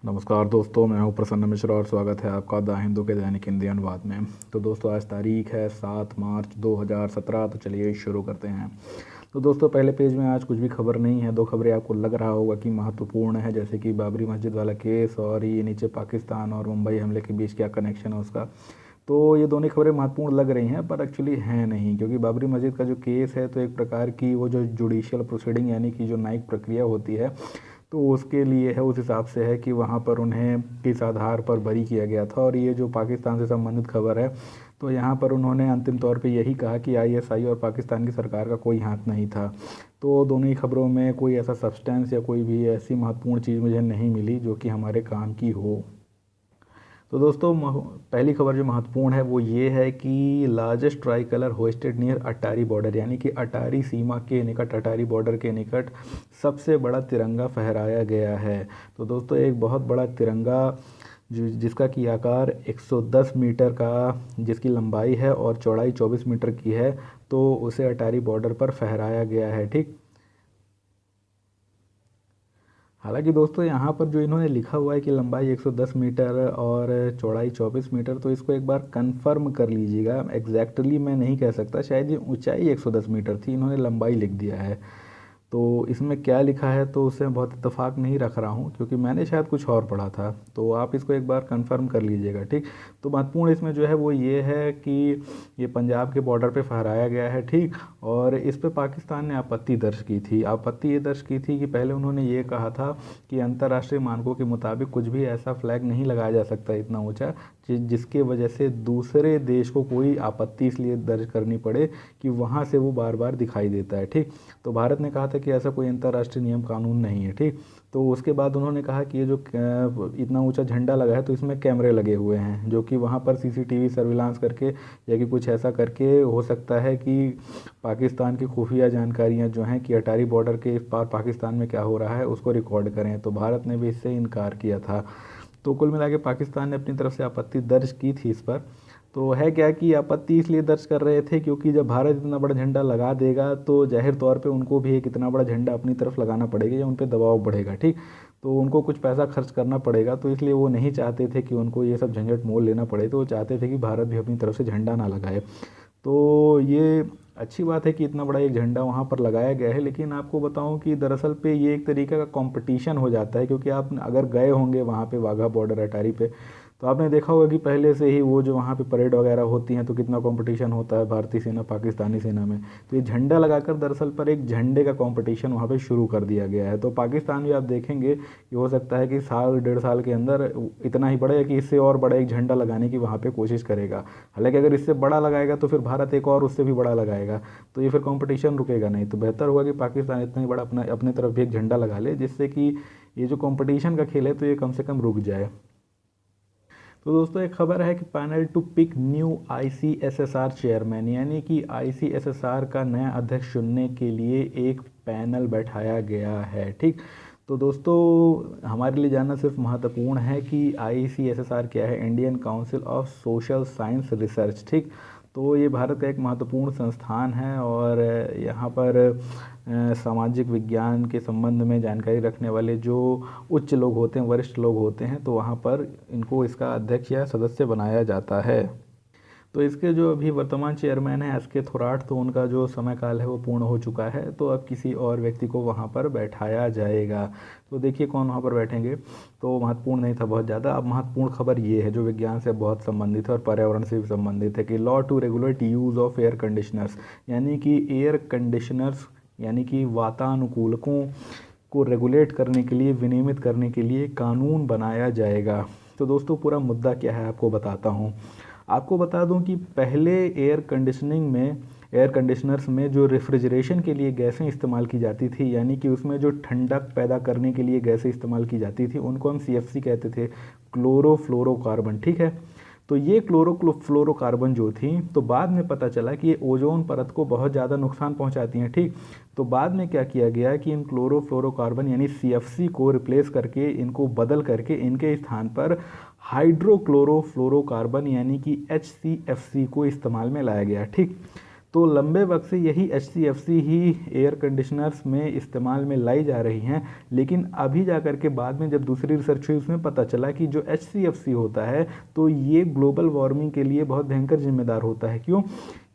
नमस्कार दोस्तों, मैं हूं प्रसन्न मिश्रा और स्वागत है आपका द हिंदू के दैनिक हिंदी अनुवाद में। तो दोस्तों, आज तारीख है 7 मार्च 2017। तो चलिए शुरू करते हैं। तो दोस्तों, पहले पेज में आज कुछ भी खबर नहीं है। दो खबरें आपको लग रहा होगा कि महत्वपूर्ण है, जैसे कि बाबरी मस्जिद वाला केस और ये नीचे पाकिस्तान और मुंबई हमले के बीच क्या कनेक्शन है उसका। तो ये दोनों खबरें महत्वपूर्ण लग रही हैं, पर एक्चुअली हैं नहीं, क्योंकि बाबरी मस्जिद का जो केस है तो एक प्रकार की वो जो जुडिशियल प्रोसीडिंग यानी कि जो न्यायिक प्रक्रिया होती है तो उसके लिए है, उस हिसाब से है कि वहाँ पर उन्हें किस आधार पर बरी किया गया था। और ये जो पाकिस्तान से संबंधित खबर है तो यहाँ पर उन्होंने अंतिम तौर पे यही कहा कि आईएसआई और पाकिस्तान की सरकार का कोई हाथ नहीं था। तो दोनों ही खबरों में कोई ऐसा सब्सटेंस या कोई भी ऐसी महत्वपूर्ण चीज़ मुझे नहीं मिली जो कि हमारे काम की हो। तो दोस्तों, पहली खबर जो महत्वपूर्ण है वो ये है कि largest tricolour hoisted near Attari border, यानी कि अटारी सीमा के निकट, अटारी बॉर्डर के निकट सबसे बड़ा तिरंगा फहराया गया है। तो दोस्तों, एक बहुत बड़ा तिरंगा जिसका की आकार 110 मीटर का, जिसकी लंबाई है और चौड़ाई 24 मीटर की है, तो उसे अटारी बॉर्डर पर फहराया गया है। ठीक। हालांकि दोस्तों, यहाँ पर जो इन्होंने लिखा हुआ है कि लंबाई 110 मीटर और चौड़ाई 24 मीटर, तो इसको एक बार कंफर्म कर लीजिएगा। एग्जैक्टली मैं नहीं कह सकता, शायद ये ऊंचाई 110 मीटर थी, इन्होंने लंबाई लिख दिया है। तो इसमें क्या लिखा है तो उससे मैं बहुत इत्तेफाक नहीं रख रहा हूँ, क्योंकि मैंने शायद कुछ और पढ़ा था। तो आप इसको एक बार कंफर्म कर लीजिएगा। ठीक। तो महत्वपूर्ण इसमें जो है वो ये है कि ये पंजाब के बॉर्डर पे फहराया गया है। ठीक। और इस पे पाकिस्तान ने आपत्ति दर्ज की थी। आपत्ति ये दर्ज की थी कि पहले उन्होंने ये कहा था कि अंतर्राष्ट्रीय मानकों के मुताबिक कुछ भी ऐसा फ्लैग नहीं लगाया जा सकता इतना ऊंचा जिसके वजह से दूसरे देश को कोई आपत्ति इसलिए दर्ज करनी पड़े कि वहाँ से वो बार बार दिखाई देता है। ठीक। तो भारत ने कहा था कि ऐसा कोई अंतर्राष्ट्रीय नियम कानून नहीं है। ठीक। तो उसके बाद उन्होंने कहा कि ये जो इतना ऊंचा झंडा लगा है तो इसमें कैमरे लगे हुए हैं, जो कि वहाँ पर सीसीटीवी सर्विलांस करके या कि कुछ ऐसा करके हो सकता है कि पाकिस्तान की खुफिया जानकारियाँ जो हैं कि अटारी बॉर्डर के इस पार पाकिस्तान में क्या हो रहा है उसको रिकॉर्ड करें। तो भारत ने भी इससे इनकार किया था। तो कुल मिला के पाकिस्तान ने अपनी तरफ से आपत्ति दर्ज की थी इस पर। तो है क्या कि आपत्ति इसलिए दर्ज कर रहे थे क्योंकि जब भारत इतना बड़ा झंडा लगा देगा तो जाहिर तौर पे उनको भी एक इतना बड़ा झंडा अपनी तरफ लगाना पड़ेगा या उन पे दबाव बढ़ेगा। ठीक। तो उनको कुछ पैसा खर्च करना पड़ेगा, तो इसलिए वो नहीं चाहते थे कि उनको ये सब झंझट मोल लेना पड़े। तो वो चाहते थे कि भारत भी अपनी तरफ से झंडा ना लगाए। तो ये अच्छी बात है कि इतना बड़ा एक झंडा वहाँ पर लगाया गया है। लेकिन आपको बताऊं कि दरअसल पे ये एक तरीके का कंपटीशन हो जाता है, क्योंकि आप अगर गए होंगे वहाँ पे वाघा बॉर्डर अटारी पे तो आपने देखा होगा कि पहले से ही वो जो वहाँ पे परेड वगैरह होती हैं तो कितना कंपटीशन होता है भारतीय सेना पाकिस्तानी सेना में। तो ये झंडा लगाकर दरअसल पर एक झंडे का कंपटीशन वहाँ पे शुरू कर दिया गया है। तो पाकिस्तान भी आप देखेंगे कि हो सकता है कि साल डेढ़ साल के अंदर इतना ही बड़ा या कि इससे और बड़ा एक झंडा लगाने की वहाँ पे कोशिश करेगा। हालांकि अगर इससे बड़ा लगाएगा तो फिर भारत एक और उससे भी बड़ा लगाएगा, तो ये फिर कंपटीशन रुकेगा नहीं। तो बेहतर होगा कि पाकिस्तान इतना ही बड़ा अपने तरफ भी एक झंडा लगा ले, जिससे कि ये जो कंपटीशन का खेल है तो ये कम से कम रुक जाए। तो दोस्तों, एक खबर है कि panel to pick new ICSSR chairman, यानी कि आईसीएसएसआर का नया अध्यक्ष चुनने के लिए एक पैनल बैठाया गया है। ठीक। तो दोस्तों, हमारे लिए जानना सिर्फ महत्वपूर्ण है कि आईसीएसएसआर क्या है, Indian council of social science research. ठीक। तो ये भारत का एक महत्वपूर्ण संस्थान है और यहाँ पर सामाजिक विज्ञान के संबंध में जानकारी रखने वाले जो उच्च लोग होते हैं, वरिष्ठ लोग होते हैं, तो वहाँ पर इनको इसका अध्यक्ष या सदस्य बनाया जाता है। तो इसके जो अभी वर्तमान चेयरमैन है एस के थोराट, तो उनका जो समय काल है वो पूर्ण हो चुका है। तो अब किसी और व्यक्ति को वहाँ पर बैठाया जाएगा। तो देखिए कौन वहाँ पर बैठेंगे। तो महत्वपूर्ण नहीं था बहुत ज़्यादा। अब महत्वपूर्ण खबर ये है जो विज्ञान से बहुत संबंधित है और पर्यावरण से भी संबंधित है कि law to regulate use of air conditioners, यानी कि एयर कंडीशनर्स यानी कि वातानुकूलकों को रेगुलेट करने के लिए, विनियमित करने के लिए कानून बनाया जाएगा। तो दोस्तों, पूरा मुद्दा क्या है आपको बताता हूँ। आपको बता दूं कि पहले एयर कंडीशनर्स में जो रेफ्रिजरेशन के लिए गैसें इस्तेमाल की जाती थी, यानी कि उसमें जो ठंडक पैदा करने के लिए गैसें इस्तेमाल की जाती थी, उनको हम सीएफसी कहते थे, क्लोरोफ्लोरोकार्बन। ठीक है। तो ये क्लोरोफ्लोरोकार्बन जो थी, तो बाद में पता चला कि ये ओजोन परत को बहुत ज़्यादा नुकसान पहुंचाती हैं। ठीक। तो बाद में क्या किया गया कि इन क्लोरोफ्लोरोकार्बन यानी सीएफसी को रिप्लेस करके, इनको बदल करके इनके स्थान पर हाइड्रोक्लोरोफ्लोरोकार्बन यानी कि HCFC को इस्तेमाल में लाया गया। ठीक। तो लंबे वक्त से यही HCFC ही एयर कंडीशनर्स में इस्तेमाल में लाई जा रही हैं, लेकिन अभी जा कर के बाद में जब दूसरी रिसर्च हुई उसमें पता चला कि जो HCFC होता है तो ये ग्लोबल वार्मिंग के लिए बहुत भयंकर जिम्मेदार होता है। क्यों?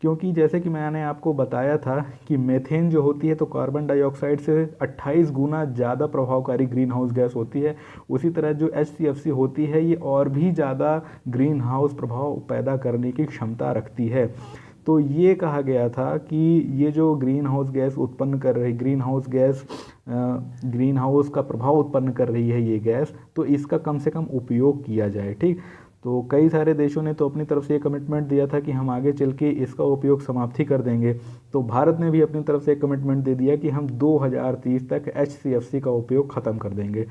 क्योंकि जैसे कि मैंने आपको बताया था कि मीथेन जो होती है तो कार्बन डाइऑक्साइड से 28 गुना ज़्यादा प्रभावकारी ग्रीन हाउस गैस होती है। उसी तरह जो HCFC होती है ये और भी ज़्यादा ग्रीन हाउस प्रभाव पैदा करने की क्षमता रखती है। तो ये कहा गया था कि ये जो ग्रीन हाउस गैस उत्पन्न कर रही ग्रीन हाउस का प्रभाव उत्पन्न कर रही है ये गैस, तो इसका कम से कम उपयोग किया जाए। ठीक, तो कई सारे देशों ने तो अपनी तरफ से ये कमिटमेंट दिया था कि हम आगे चल के इसका उपयोग समाप्ति कर देंगे। तो भारत ने भी अपनी तरफ से एक कमिटमेंट दे दिया कि हम 2030 तक HCFC का उपयोग ख़त्म कर देंगे।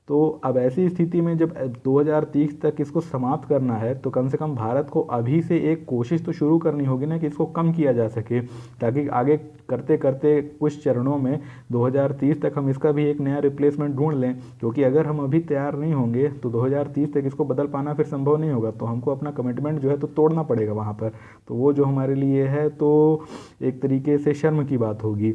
तो अब ऐसी स्थिति में जब 2030 तक इसको समाप्त करना है तो कम से कम भारत को अभी से एक कोशिश तो शुरू करनी होगी ना कि इसको कम किया जा सके, ताकि आगे करते करते कुछ चरणों में 2030 तक हम इसका भी एक नया रिप्लेसमेंट ढूंढ लें। क्योंकि अगर हम अभी तैयार नहीं होंगे तो 2030 तक इसको बदल पाना फिर संभव नहीं होगा, तो हमको अपना कमिटमेंट जो है तो तोड़ना पड़ेगा वहाँ पर। तो वो जो हमारे लिए है तो एक तरीके से शर्म की बात होगी।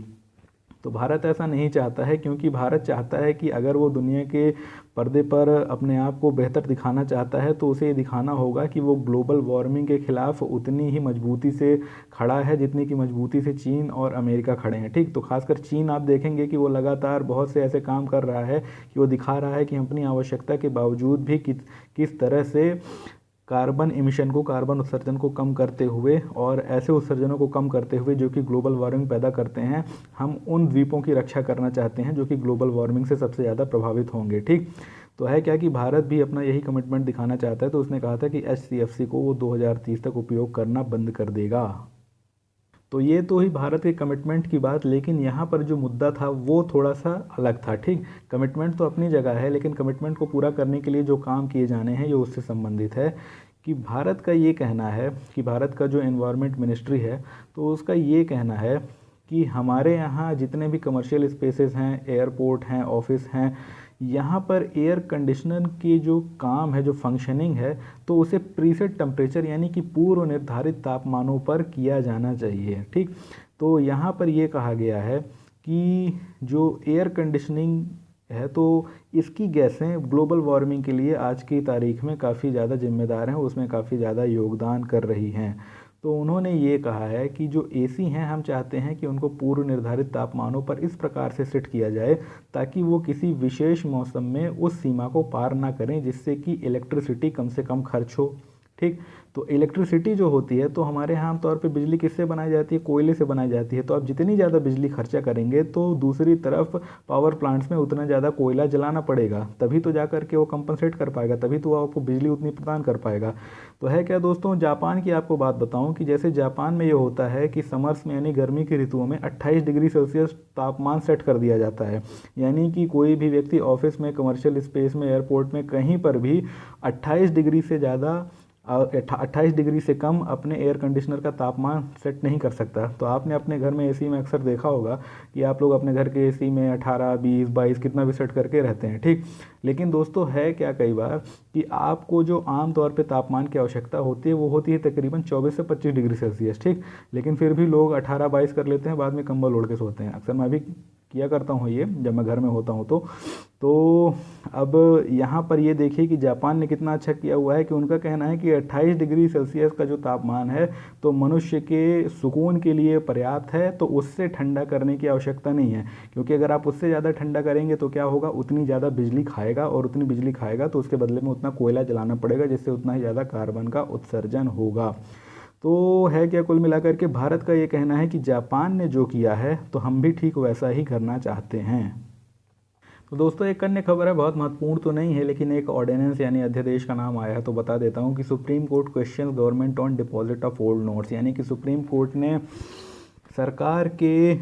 तो भारत ऐसा नहीं चाहता है, क्योंकि भारत चाहता है कि अगर वो दुनिया के पर्दे पर अपने आप को बेहतर दिखाना चाहता है तो उसे ये दिखाना होगा कि वो ग्लोबल वार्मिंग के खिलाफ उतनी ही मजबूती से खड़ा है जितनी की मजबूती से चीन और अमेरिका खड़े हैं। ठीक, तो खासकर चीन आप देखेंगे कि वो लगातार बहुत से ऐसे काम कर रहा है कि वो दिखा रहा है कि हम अपनी आवश्यकता के बावजूद भी किस तरह से कार्बन इमिशन को, कार्बन उत्सर्जन को कम करते हुए और ऐसे उत्सर्जनों को कम करते हुए जो कि ग्लोबल वार्मिंग पैदा करते हैं, हम उन द्वीपों की रक्षा करना चाहते हैं जो कि ग्लोबल वार्मिंग से सबसे ज़्यादा प्रभावित होंगे। ठीक, तो है क्या कि भारत भी अपना यही कमिटमेंट दिखाना चाहता है। तो उसने कहा था कि HCFC को वो 2030 तक उपयोग करना बंद कर देगा। तो ये तो ही भारत के कमिटमेंट की बात, लेकिन यहाँ पर जो मुद्दा था वो थोड़ा सा अलग था। ठीक, कमिटमेंट तो अपनी जगह है, लेकिन कमिटमेंट को पूरा करने के लिए जो काम किए जाने हैं ये उससे संबंधित है। कि भारत का ये कहना है कि भारत का जो एनवायरनमेंट मिनिस्ट्री है तो उसका ये कहना है कि हमारे यहाँ जितने भी कमर्शियल स्पेसेस हैं, एयरपोर्ट हैं, ऑफिस हैं, यहाँ पर एयर कंडीशनर की जो काम है, जो फंक्शनिंग है, तो उसे प्रीसेट टेम्परेचर यानी कि पूर्व निर्धारित तापमानों पर किया जाना चाहिए। ठीक, तो यहाँ पर ये कहा गया है कि जो एयर कंडीशनिंग है तो इसकी गैसें ग्लोबल वार्मिंग के लिए आज की तारीख में काफ़ी ज़्यादा जिम्मेदार हैं, उसमें काफ़ी ज़्यादा योगदान कर रही हैं। तो उन्होंने ये कहा है कि जो AC हैं हम चाहते हैं कि उनको पूर्व निर्धारित तापमानों पर इस प्रकार से सेट किया जाए ताकि वो किसी विशेष मौसम में उस सीमा को पार ना करें, जिससे कि इलेक्ट्रिसिटी कम से कम खर्च हो। ठीक, तो इलेक्ट्रिसिटी जो होती है तो हमारे यहाँ आमतौर पे बिजली किससे बनाई जाती है? कोयले से बनाई जाती है। तो आप जितनी ज़्यादा बिजली खर्चा करेंगे तो दूसरी तरफ पावर प्लांट्स में उतना ज़्यादा कोयला जलाना पड़ेगा, तभी तो जा कर के वो कंपनसेट कर पाएगा, तभी तो वो आपको बिजली उतनी प्रदान कर पाएगा। तो है क्या दोस्तों, जापान की आपको बात बताऊँ कि जैसे जापान में ये होता है कि समर्स में यानी गर्मी की ऋतुओं में 28 डिग्री सेल्सियस तापमान सेट कर दिया जाता है। यानी कि कोई भी व्यक्ति ऑफिस में, कमर्शियल स्पेस में, एयरपोर्ट में, कहीं पर भी 28 डिग्री से ज़्यादा 28 डिग्री से कम अपने एयर कंडीशनर का तापमान सेट नहीं कर सकता। तो आपने अपने घर में AC में अक्सर देखा होगा कि आप लोग अपने घर के AC में 18, 20, 22 कितना भी सेट करके रहते हैं। ठीक, लेकिन दोस्तों है क्या कई बार कि आपको जो आम तौर पे तापमान की आवश्यकता होती है वो होती है तकरीबन 24 से 25 डिग्री सेल्सियस। ठीक, लेकिन फिर भी लोग 18, 22 कर लेते हैं, बाद में कंबल ओढ़ के सोते हैं। अक्सर मैं भी किया करता हूँ ये जब मैं घर में होता हूँ। तो अब यहाँ पर ये देखिए कि जापान ने कितना अच्छा किया हुआ है कि उनका कहना है कि 28 डिग्री सेल्सियस का जो तापमान है तो मनुष्य के सुकून के लिए पर्याप्त है, तो उससे ठंडा करने की आवश्यकता नहीं है। क्योंकि अगर आप उससे ज़्यादा ठंडा करेंगे तो क्या होगा, उतनी ज़्यादा बिजली खाएगा, और उतनी बिजली खाएगा तो उसके बदले में उतना कोयला जलाना पड़ेगा, जिससे उतना ही ज़्यादा कार्बन का उत्सर्जन होगा। तो है क्या, कुल मिलाकर के भारत का ये कहना है कि जापान ने जो किया है तो हम भी ठीक वैसा ही करना चाहते हैं। तो दोस्तों एक अन्य खबर है, बहुत महत्वपूर्ण तो नहीं है, लेकिन एक ऑर्डिनेंस यानी अध्यादेश का नाम आया है तो बता देता हूँ कि supreme court question government on deposit of old notes. यानी कि सुप्रीम कोर्ट ने सरकार के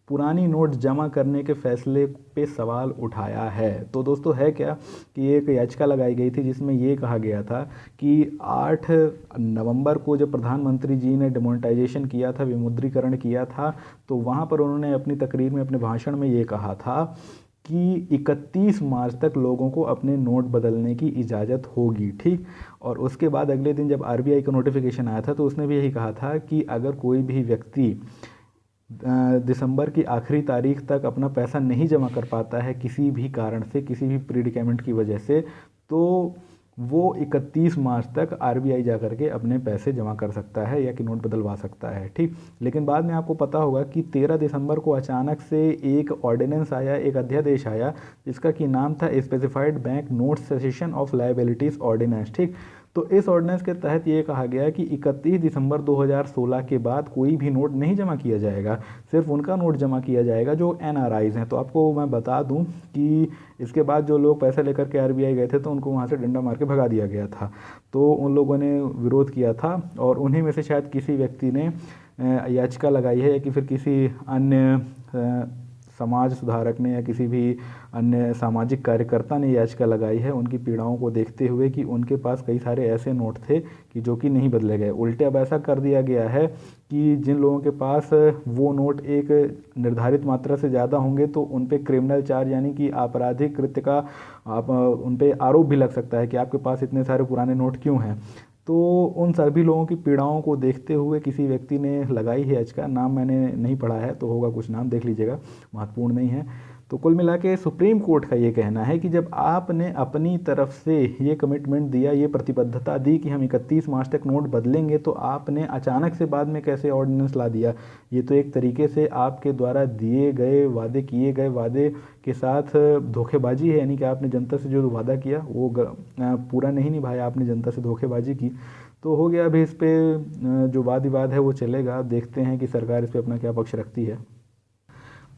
पुरानी नोट जमा करने के फैसले पे सवाल उठाया है। तो दोस्तों है क्या कि एक याचिका लगाई गई थी जिसमें ये कहा गया था कि 8 नवंबर को जब प्रधानमंत्री जी ने डिमोनेटाइजेशन किया था, विमुद्रीकरण किया था, तो वहाँ पर उन्होंने अपनी तकरीर में, अपने भाषण में ये कहा था कि 31 मार्च तक लोगों को अपने नोट बदलने की इजाज़त होगी, ठीक। और उसके बाद अगले दिन जब आरबीआई का नोटिफिकेशन आया था तो उसने भी यही कहा था कि अगर कोई भी व्यक्ति दिसंबर की आखिरी तारीख तक अपना पैसा नहीं जमा कर पाता है किसी भी कारण से, किसी भी प्रीडिकेमेंट की वजह से, तो वो 31 मार्च तक आरबीआई जा कर के अपने पैसे जमा कर सकता है या कि नोट बदलवा सकता है, ठीक। लेकिन बाद में आपको पता होगा कि 13 दिसंबर को अचानक से एक ऑर्डिनेंस आया, एक अध्यादेश आया, जिसका कि नाम था specified bank note cessation of liabilities ordinance, ठीक। तो इस ऑर्डिनेंस के तहत ये कहा गया कि 31 दिसंबर 2016 के बाद कोई भी नोट नहीं जमा किया जाएगा, सिर्फ उनका नोट जमा किया जाएगा जो एनआरआईज़ हैं। तो आपको मैं बता दूं कि इसके बाद जो लोग पैसे लेकर के आरबीआई गए थे तो उनको वहाँ से डंडा मार के भगा दिया गया था। तो उन लोगों ने विरोध किया था और उन्हीं में से शायद किसी व्यक्ति ने याचिका लगाई है या कि फिर किसी अन्य समाज सुधारक ने या किसी भी अन्य सामाजिक कार्यकर्ता ने याचिका लगाई है उनकी पीड़ाओं को देखते हुए कि उनके पास कई सारे ऐसे नोट थे कि जो कि नहीं बदले गए। उल्टे अब ऐसा कर दिया गया है कि जिन लोगों के पास वो नोट एक निर्धारित मात्रा से ज़्यादा होंगे तो उन पे क्रिमिनल चार्ज यानी कि आपराधिक कृत्य का आप उन पे आरोप भी लग सकता है कि आपके पास इतने सारे पुराने नोट क्यों हैं। तो उन सभी लोगों की पीड़ाओं को देखते हुए किसी व्यक्ति ने लगाई है याचिका, नाम मैंने नहीं पढ़ा है तो होगा कुछ नाम, देख लीजिएगा, महत्वपूर्ण नहीं है। तो कुल मिला के सुप्रीम कोर्ट का ये कहना है कि जब आपने अपनी तरफ से ये कमिटमेंट दिया, ये प्रतिबद्धता दी कि हम 31 मार्च तक नोट बदलेंगे, तो आपने अचानक से बाद में कैसे ऑर्डिनेंस ला दिया। ये तो एक तरीके से आपके द्वारा दिए गए वादे, किए गए वादे के साथ धोखेबाजी है, यानी कि आपने जनता से जो वादा किया वो पूरा नहीं निभाया, आपने जनता से धोखेबाजी की। तो हो गया, अभी इस पे जो वाद विवाद है वो चलेगा, देखते हैं कि सरकार इस पे अपना क्या पक्ष रखती है।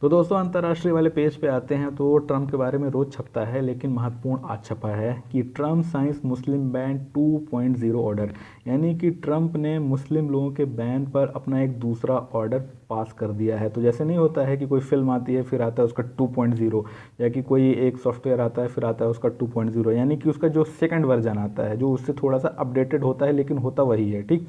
तो दोस्तों अंतर्राष्ट्रीय वाले पेज पे आते हैं तो ट्रंप के बारे में रोज छपता है, लेकिन महत्वपूर्ण आज छपा है कि ट्रंप साइंस मुस्लिम बैन 2.0 ऑर्डर, यानी कि ट्रंप ने मुस्लिम लोगों के बैन पर अपना एक दूसरा ऑर्डर पास कर दिया है। तो जैसे नहीं होता है कि कोई फिल्म आती है फिर आता है उसका 2.0, या कि कोई एक सॉफ्टवेयर आता है फिर आता है उसका 2.0, यानी कि उसका जो सेकंड वर्जन आता है जो उससे थोड़ा सा अपडेटेड होता है लेकिन होता वही है, ठीक।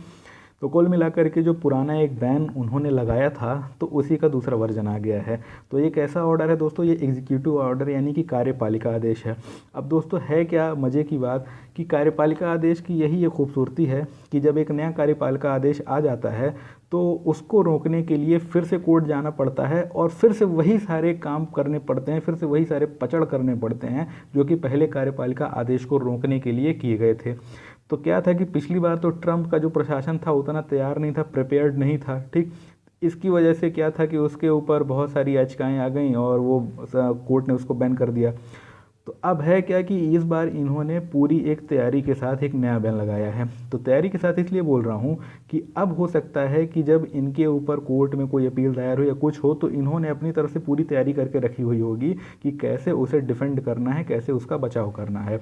तो कुल मिलाकर के जो पुराना एक बैन उन्होंने लगाया था तो उसी का दूसरा वर्जन आ गया है। तो एक ऐसा ऑर्डर है दोस्तों, ये एग्जीक्यूटिव ऑर्डर यानी कि कार्यपालिका आदेश है। अब दोस्तों है क्या मज़े की बात कि कार्यपालिका आदेश की यही एक खूबसूरती है कि जब एक नया कार्यपालिका आदेश आ जाता है तो उसको रोकने के लिए फिर से कोर्ट जाना पड़ता है और फिर से वही सारे काम करने पड़ते हैं, फिर से वही सारे पचड़ करने पड़ते हैं जो कि पहले कार्यपालिका आदेश को रोकने के लिए किए गए थे। तो क्या था कि पिछली बार तो ट्रंप का जो प्रशासन था उतना तैयार नहीं था, प्रिपेयर्ड नहीं था, ठीक। इसकी वजह से क्या था कि उसके ऊपर बहुत सारी याचिकाएं आ गईं और वो कोर्ट ने उसको बैन कर दिया। तो अब है क्या कि इस बार इन्होंने पूरी एक तैयारी के साथ एक नया बैन लगाया है। तो तैयारी के साथ इसलिए बोल रहा हूँ कि अब हो सकता है कि जब इनके ऊपर कोर्ट में कोई अपील दायर हो या कुछ हो तो इन्होंने अपनी तरफ से पूरी तैयारी करके रखी हुई होगी कि कैसे उसे डिफेंड करना है, कैसे उसका बचाव करना है।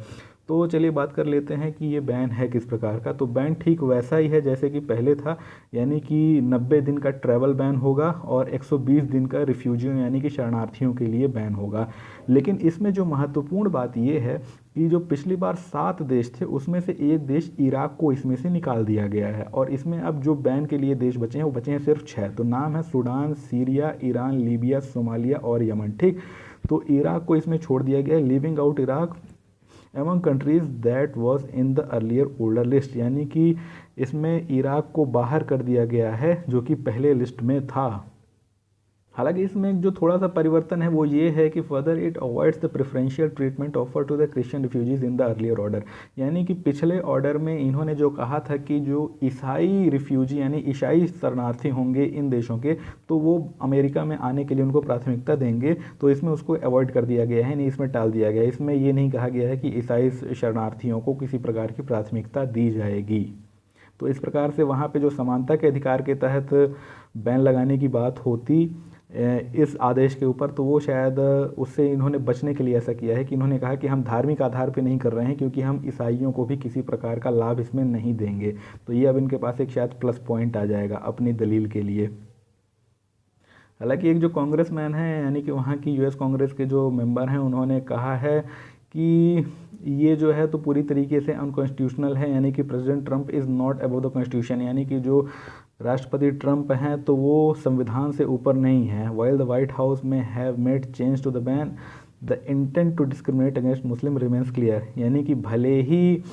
तो चलिए बात कर लेते हैं कि ये बैन है किस प्रकार का। तो बैन ठीक वैसा ही है जैसे कि पहले था, यानी कि 90 दिन का ट्रैवल बैन होगा और 120 दिन का रिफ्यूजियों यानी कि शरणार्थियों के लिए बैन होगा। लेकिन इसमें जो महत्वपूर्ण बात ये है कि जो पिछली बार 7 देश थे उसमें से एक देश इराक को इसमें से निकाल दिया गया है और इसमें अब जो बैन के लिए देश बचे हैं वो बचे हैं सिर्फ 6। तो नाम है Sudan, Syria, Iran, Libya, Somalia और यमन, ठीक। तो इराक को इसमें छोड़ दिया गया है, leaving out Iraq among countries that was in the earlier older list, यानी कि इसमें इराक को बाहर कर दिया गया है जो कि पहले लिस्ट में था। हालांकि इसमें जो थोड़ा सा परिवर्तन है वो ये है कि further it avoids the preferential treatment offer to the Christian refugees in the earlier order, यानी कि पिछले ऑर्डर में इन्होंने जो कहा था कि जो ईसाई रिफ्यूजी यानी ईसाई शरणार्थी होंगे इन देशों के तो वो अमेरिका में आने के लिए उनको प्राथमिकता देंगे, तो इसमें उसको अवॉइड कर दिया गया है, नहीं इसमें टाल दिया गया है। इसमें ये नहीं कहा गया है कि ईसाई शरणार्थियों को किसी प्रकार की प्राथमिकता दी जाएगी। तो इस प्रकार से वहाँ पे जो समानता के अधिकार के तहत बैन लगाने की बात होती इस आदेश के ऊपर, तो वो शायद उससे इन्होंने बचने के लिए ऐसा किया है कि इन्होंने कहा कि हम धार्मिक आधार पे नहीं कर रहे हैं क्योंकि हम ईसाइयों को भी किसी प्रकार का लाभ इसमें नहीं देंगे। तो ये अब इनके पास एक शायद प्लस पॉइंट आ जाएगा अपनी दलील के लिए। हालांकि एक जो कांग्रेसमैन है यानी कि वहाँ की यूएस कांग्रेस के जो मेंबर हैं उन्होंने कहा है कि ये जो है तो पूरी तरीके से अनकॉन्स्टिट्यूशनल है, यानी कि president Trump is not above the constitution, यानी कि जो राष्ट्रपति ट्रंप हैं तो वो संविधान से ऊपर नहीं है। वाइल द वाइट हाउस में have made change to the ban the intent to discriminate against Muslim remains clear, यानी कि भले ही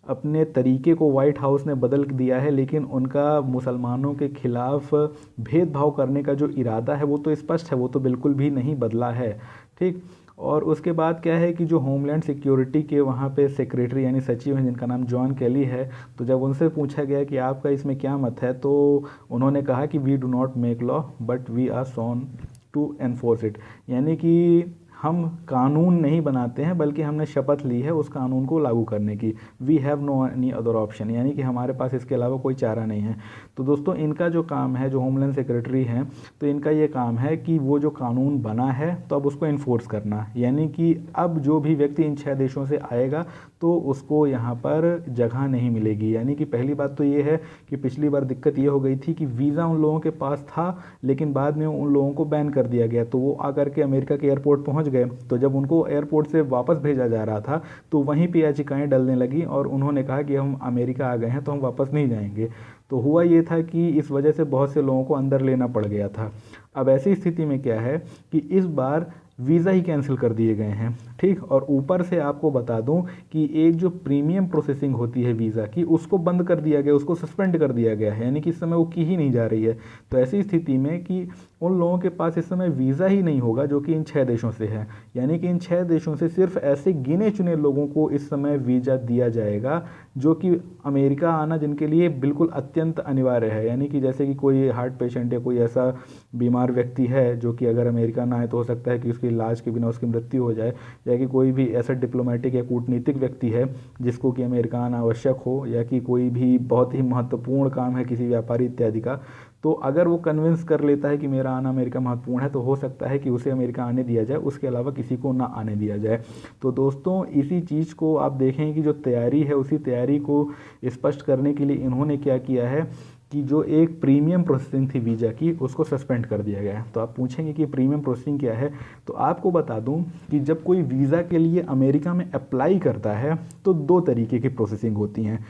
अपने तरीके को वाइट हाउस ने बदल दिया है, लेकिन उनका मुसलमानों के खिलाफ भेदभाव करने का जो इरादा है वो तो स्पष्ट है, वो तो बिल्कुल भी नहीं बदला है। ठीक। और उसके बाद क्या है कि जो होमलैंड सिक्योरिटी के वहाँ पे सेक्रेटरी यानी सचिव हैं जिनका नाम जॉन कैली है, तो जब उनसे पूछा गया कि आपका इसमें क्या मत है, तो उन्होंने कहा कि we do not make law but we are sworn to enforce it, यानी कि हम कानून नहीं बनाते हैं बल्कि हमने शपथ ली है उस कानून को लागू करने की। We have no any other option, यानी कि हमारे पास इसके अलावा कोई चारा नहीं है। तो दोस्तों इनका जो काम है, जो होमलैंड सेक्रेटरी हैं, तो इनका ये काम है कि वो जो कानून बना है तो अब उसको इन्फोर्स करना, यानी कि अब जो भी व्यक्ति इन 6 देशों से आएगा तो उसको यहाँ पर जगह नहीं मिलेगी। यानी कि पहली बात तो ये है कि पिछली बार दिक्कत ये हो गई थी कि वीज़ा उन लोगों के पास था लेकिन बाद में उन लोगों को बैन कर दिया गया, तो वो आकर के अमेरिका के एयरपोर्ट पहुंच गए। तो जब उनको एयरपोर्ट से वापस भेजा जा रहा था तो वहीं पे याचिकाएं डलने लगी और उन्होंने कहा कि हम अमेरिका आ गए हैं तो हम वापस नहीं जाएंगे। तो हुआ ये था कि इस वजह से बहुत से लोगों को अंदर लेना पड़ गया था। अब ऐसी स्थिति में क्या है कि इस बार वीज़ा ही कैंसिल कर दिए गए हैं। ठीक। और ऊपर से आपको बता दूं कि एक जो प्रीमियम प्रोसेसिंग होती है वीज़ा की, उसको बंद कर दिया गया, उसको सस्पेंड कर दिया गया है, यानी कि इस समय वो की ही नहीं जा रही है। तो ऐसी स्थिति में कि उन लोगों के पास इस समय वीज़ा ही नहीं होगा जो कि इन 6 देशों से है, यानी कि इन 6 देशों से सिर्फ ऐसे गिने चुने लोगों को इस समय वीज़ा दिया जाएगा जो कि अमेरिका आना जिनके लिए बिल्कुल अत्यंत अनिवार्य है, यानी कि जैसे कि कोई हार्ट पेशेंट या कोई ऐसा बीमार व्यक्ति है जो कि अगर अमेरिका ना आए तो हो सकता है कि उसके इलाज के बिना उसकी मृत्यु हो जाए, या कि कोई भी ऐसा डिप्लोमेटिक या कूटनीतिक व्यक्ति है जिसको कि अमेरिका आना आवश्यक हो, या कि कोई भी बहुत ही महत्वपूर्ण काम है किसी व्यापारी इत्यादि का, तो अगर वो कन्विंस कर लेता है कि मेरा आना अमेरिका महत्वपूर्ण है तो हो सकता है कि उसे अमेरिका आने दिया जाए, उसके अलावा किसी को ना आने दिया जाए। तो दोस्तों इसी चीज़ को आप देखें कि जो तैयारी है उसी तैयारी को स्पष्ट करने के लिए इन्होंने क्या किया है कि जो एक प्रीमियम प्रोसेसिंग थी वीज़ा की उसको सस्पेंड कर दिया गया है। तो आप पूछेंगे कि प्रीमियम प्रोसेसिंग क्या है, तो आपको बता दूं कि जब कोई वीज़ा के लिए अमेरिका में अप्लाई करता है तो 2 तरीके की प्रोसेसिंग होती हैं,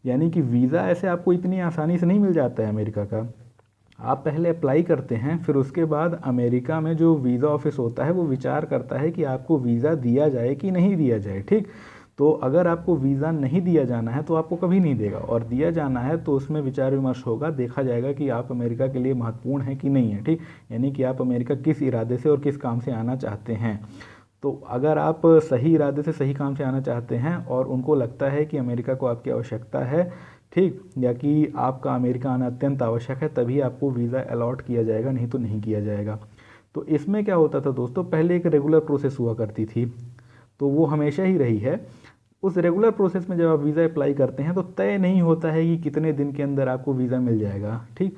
यानी कि वीज़ा ऐसे आपको इतनी आसानी से नहीं मिल जाता है अमेरिका का। आप पहले अप्लाई करते हैं, फिर उसके बाद अमेरिका में जो वीज़ा ऑफिस होता है वो विचार करता है कि आपको वीज़ा दिया जाए कि नहीं दिया जाए। ठीक। तो अगर आपको वीज़ा नहीं दिया जाना है तो आपको कभी नहीं देगा, और दिया जाना है तो उसमें विचार विमर्श होगा, देखा जाएगा कि आप अमेरिका के लिए महत्वपूर्ण है कि नहीं है। ठीक। यानी कि आप अमेरिका किस इरादे से और किस काम से आना चाहते हैं। तो अगर आप सही इरादे से सही काम से आना चाहते हैं और उनको लगता है कि अमेरिका को आपकी आवश्यकता है, ठीक, या कि आपका अमेरिका आना अत्यंत आवश्यक है, तभी आपको वीज़ा अलॉट किया जाएगा, नहीं तो नहीं किया जाएगा। तो इसमें क्या होता था दोस्तों, पहले एक रेगुलर प्रोसेस हुआ करती थी, तो वो हमेशा ही रही है। उस रेगुलर प्रोसेस में जब आप वीज़ा अप्लाई करते हैं तो तय नहीं होता है कि कितने दिन के अंदर आपको वीज़ा मिल जाएगा। ठीक।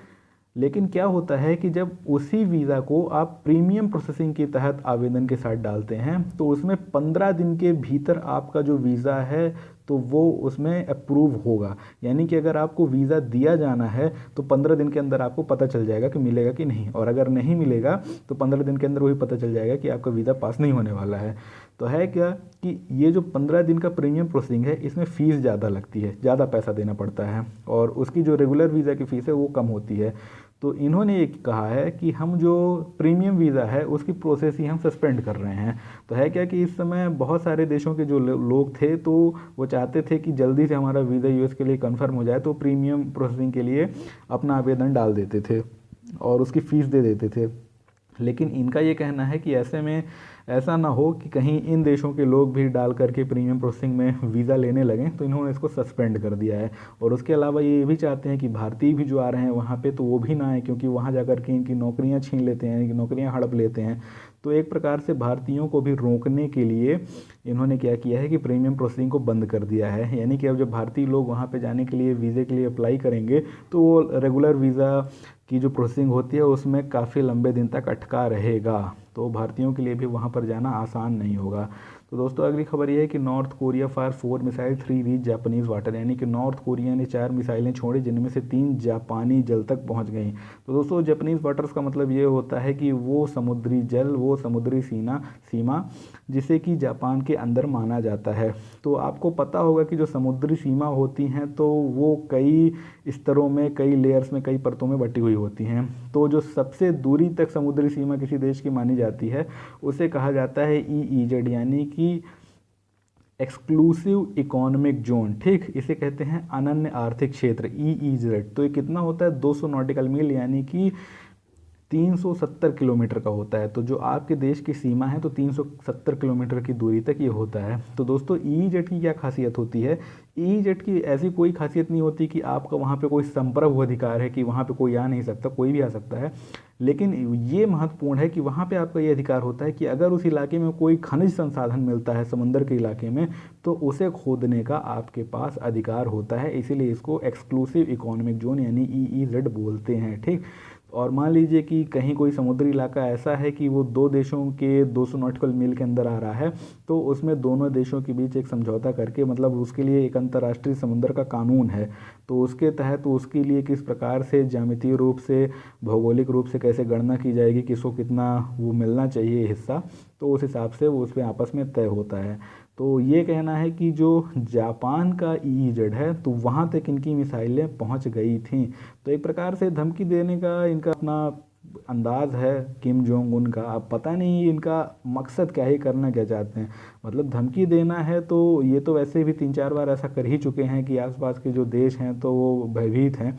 लेकिन क्या होता है कि जब उसी वीज़ा को आप प्रीमियम प्रोसेसिंग के तहत आवेदन के साथ डालते हैं तो उसमें 15 दिन के भीतर आपका जो वीज़ा है तो वो उसमें अप्रूव होगा। यानी कि अगर आपको वीज़ा दिया जाना है तो 15 दिन के अंदर आपको पता चल जाएगा कि मिलेगा कि नहीं, और अगर नहीं मिलेगा तो 15 दिन के अंदर वही पता चल जाएगा कि आपका वीज़ा पास नहीं होने वाला है। तो है क्या कि ये जो 15 दिन का प्रीमियम प्रोसेसिंग है इसमें फ़ीस ज़्यादा लगती है, ज़्यादा पैसा देना पड़ता है, और उसकी जो रेगुलर वीज़ा की फ़ीस है वो कम होती है। तो इन्होंने ये कहा है कि हम जो प्रीमियम वीज़ा है उसकी प्रोसेस ही हम सस्पेंड कर रहे हैं। तो है क्या कि इस समय बहुत सारे देशों के जो लोग थे तो वो चाहते थे कि जल्दी से हमारा वीज़ा यूएस के लिए कंफर्म हो जाए, तो प्रीमियम प्रोसेसिंग के लिए अपना आवेदन डाल देते थे और उसकी फ़ीस दे देते थे। लेकिन इनका ये कहना है कि ऐसे में ऐसा ना हो कि कहीं इन देशों के लोग भी डाल करके प्रीमियम प्रोसेसिंग में वीज़ा लेने लगें, तो इन्होंने इसको सस्पेंड कर दिया है। और उसके अलावा ये भी चाहते हैं कि भारतीय भी जो आ रहे हैं वहाँ पे तो वो भी ना आए, क्योंकि वहाँ जा कर के इनकी नौकरियाँ छीन लेते हैं, इनकी नौकरियाँ हड़प लेते हैं। तो एक प्रकार से भारतीयों को भी रोकने के लिए इन्होंने क्या किया है कि प्रीमियम प्रोसेसिंग को बंद कर दिया है। यानी कि अब जब भारतीय लोग वहाँ पे जाने के लिए वीज़े के लिए अप्लाई करेंगे तो वो रेगुलर वीज़ा की जो प्रोसेसिंग होती है उसमें काफ़ी लंबे दिन तक अटका रहेगा, तो भारतीयों के लिए भी वहाँ पर जाना आसान नहीं होगा। तो दोस्तों अगली खबर ये है कि north Korea fire 4 missile 3 reach Japanese water, यानी कि नॉर्थ कोरिया ने 4 मिसाइलें छोड़ी जिनमें से 3 जापानी जल तक पहुँच गई। तो दोस्तों जापानीज़ वाटर्स का मतलब ये होता है कि वो समुद्री जल, वो समुद्री सीमा जिसे कि जापान के अंदर माना जाता है। तो आपको पता होगा कि जो समुद्री सीमा होती हैं तो वो कई स्तरों में, कई लेयर्स में, कई परतों में बटी हुई होती हैं। तो जो सबसे दूरी तक समुद्री सीमा किसी देश की मानी जाती जाती है उसे कहा जाता है EEZ, यानी कि एक्सक्लूसिव इकोनॉमिक जोन। ठीक, इसे कहते हैं अनन्य आर्थिक क्षेत्र, EEZ। तो ये कितना होता है, 200 नॉटिकल मील यानी कि 370 किलोमीटर का होता है। तो जो आपके देश की सीमा है तो 370 किलोमीटर की दूरी तक ये होता है। तो दोस्तों EEZ की क्या खासियत होती है, EEZ की ऐसी कोई खासियत नहीं होती कि आपका वहाँ पे कोई संप्रभु अधिकार है कि वहाँ पे कोई आ नहीं सकता, कोई भी आ सकता है। लेकिन ये महत्वपूर्ण है कि वहाँ पे आपका ये अधिकार होता है कि अगर उस इलाके में कोई खनिज संसाधन मिलता है समुद्र के इलाके में, तो उसे खोदने का आपके पास अधिकार होता है। इसीलिए इसको एक्सक्लूसिव इकोनॉमिक जोन यानी EEZ बोलते हैं। ठीक, और मान लीजिए कि कहीं कोई समुद्री इलाका ऐसा है कि वो दो देशों के 200 नॉटिकल मील के अंदर आ रहा है, तो उसमें दोनों देशों के बीच एक समझौता करके, मतलब उसके लिए एक अंतर्राष्ट्रीय समुद्र का कानून है, तो उसके तहत उसके लिए किस प्रकार से ज्यामितीय रूप से, भौगोलिक रूप से कैसे गणना की जाएगी, किसको कितना वो मिलना चाहिए हिस्सा, तो उस हिसाब से वो उसमें आपस में तय होता है। तो ये कहना है कि जो जापान का EEZ है तो वहाँ तक इनकी मिसाइलें पहुँच गई थीं। तो एक प्रकार से धमकी देने का इनका अपना अंदाज है किम जोंग उन का। अब पता नहीं इनका मकसद क्या है, करना क्या चाहते हैं। मतलब धमकी देना है तो ये तो वैसे भी 3-4 बार ऐसा कर ही चुके हैं कि आसपास के जो देश हैं तो वो भयभीत हैं,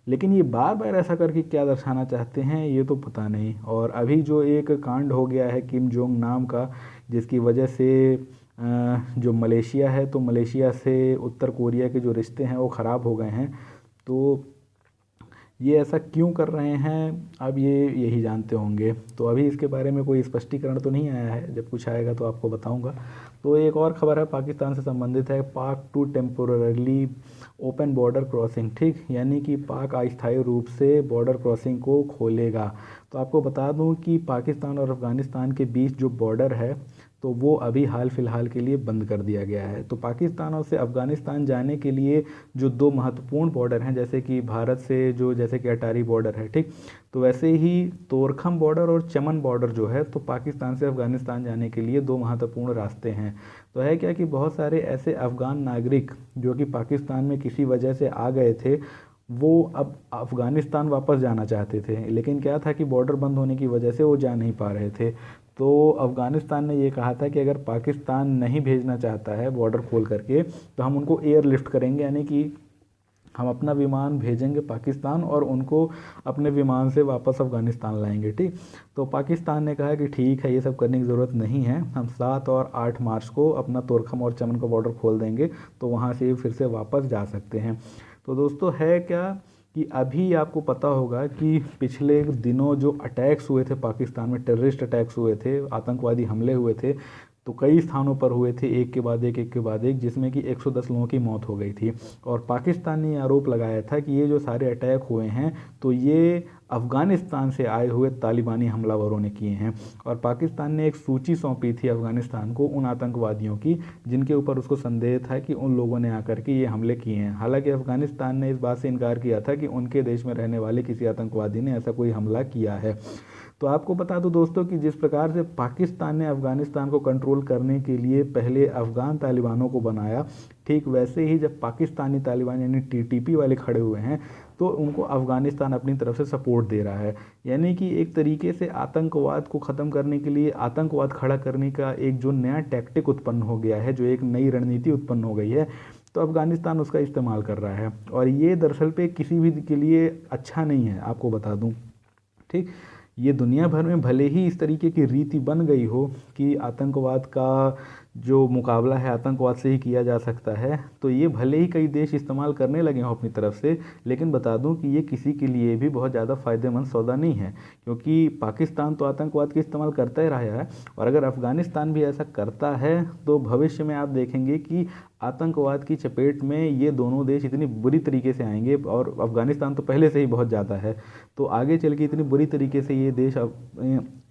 लेकिन ये बार बार ऐसा करके क्या दर्शाना चाहते हैं ये तो पता नहीं। और अभी जो एक कांड हो गया है किम जोंग नाम का, जिसकी वजह से जो मलेशिया है, तो मलेशिया से उत्तर कोरिया के जो रिश्ते हैं वो ख़राब हो गए हैं। तो ये ऐसा क्यों कर रहे हैं, अब ये यही जानते होंगे। तो अभी इसके बारे में कोई स्पष्टीकरण तो नहीं आया है, जब कुछ आएगा तो आपको बताऊंगा। तो एक और खबर है पाकिस्तान से संबंधित है, पाक टू टेम्पोररली ओपन बॉर्डर क्रॉसिंग। ठीक, यानी कि पाक अस्थायी रूप से बॉर्डर क्रॉसिंग को खोलेगा। तो आपको बता दूं कि पाकिस्तान और अफ़गानिस्तान के बीच जो बॉर्डर है तो वो अभी हाल फिलहाल के लिए बंद कर दिया गया है। तो पाकिस्तान और से अफ़गानिस्तान जाने के लिए जो दो महत्वपूर्ण बॉर्डर हैं, जैसे कि भारत से जो जैसे कि अटारी बॉर्डर है, ठीक, तो वैसे ही तोरखम बॉर्डर और चमन बॉर्डर जो है, तो पाकिस्तान से अफ़गानिस्तान जाने के लिए दो महत्वपूर्ण रास्ते हैं। तो है क्या कि बहुत सारे ऐसे अफ़गान नागरिक जो कि पाकिस्तान में किसी वजह से आ गए थे, वो अब अफ़गानिस्तान वापस जाना चाहते थे, लेकिन क्या था कि बॉर्डर बंद होने की वजह से वो जा नहीं पा रहे थे। तो अफ़गानिस्तान ने ये कहा था कि अगर पाकिस्तान नहीं भेजना चाहता है बॉर्डर खोल करके, तो हम उनको एयरलिफ्ट करेंगे, यानी कि हम अपना विमान भेजेंगे पाकिस्तान और उनको अपने विमान से वापस अफ़गानिस्तान लाएंगे। ठीक, तो पाकिस्तान ने कहा कि ठीक है, ये सब करने की ज़रूरत नहीं है, हम 7 और 8 मार्च को अपना तोरखम और चमन का बॉर्डर खोल देंगे, तो वहाँ से फिर से वापस जा सकते हैं। तो दोस्तों है क्या कि अभी आपको पता होगा कि पिछले दिनों जो अटैक्स हुए थे पाकिस्तान में, टेररिस्ट अटैक्स हुए थे, आतंकवादी हमले हुए थे, तो कई स्थानों पर हुए थे, एक के बाद एक, जिसमें कि 110 लोगों की मौत हो गई थी। और पाकिस्तान ने आरोप लगाया था कि ये जो सारे अटैक हुए हैं तो ये अफ़गानिस्तान से आए हुए तालिबानी हमलावरों ने किए हैं। और पाकिस्तान ने एक सूची सौंपी थी अफ़गानिस्तान को उन आतंकवादियों की जिनके ऊपर उसको संदेह था कि उन लोगों ने आकर के ये हमले किए हैं। हालांकि अफ़गानिस्तान ने इस बात से इनकार किया था कि उनके देश में रहने वाले किसी आतंकवादी ने ऐसा कोई हमला किया है। तो आपको बता दूं दोस्तों कि जिस प्रकार से पाकिस्तान ने अफ़गानिस्तान को कंट्रोल करने के लिए पहले अफ़गान तालिबानों को बनाया, ठीक वैसे ही जब पाकिस्तानी तालिबान यानी TTP वाले खड़े हुए हैं तो उनको अफ़गानिस्तान अपनी तरफ से सपोर्ट दे रहा है। यानी कि एक तरीके से आतंकवाद को ख़त्म करने के लिए, आतंकवाद खड़ा करने का एक जो नया टैक्टिक उत्पन्न हो गया है, जो एक नई रणनीति उत्पन्न हो गई है, तो अफ़गानिस्तान उसका इस्तेमाल कर रहा है। और ये दरअसल पे किसी भी के लिए अच्छा नहीं है, आपको बता दूँ। ठीक, ये दुनिया भर में भले ही इस तरीके की रीति बन गई हो कि आतंकवाद का जो मुकाबला है आतंकवाद से ही किया जा सकता है, तो ये भले ही कई देश इस्तेमाल करने लगे हों अपनी तरफ से, लेकिन बता दूं कि ये किसी के लिए भी बहुत ज़्यादा फ़ायदेमंद सौदा नहीं है, क्योंकि पाकिस्तान तो आतंकवाद का इस्तेमाल करता ही रहा है। और अगर अफ़गानिस्तान भी ऐसा करता है तो भविष्य में आप देखेंगे कि आतंकवाद की चपेट में ये दोनों देश इतनी बुरी तरीके से आएंगे, और अफ़गानिस्तान तो पहले से ही बहुत ज़्यादा है, तो आगे चल के इतनी बुरी तरीके से ये देश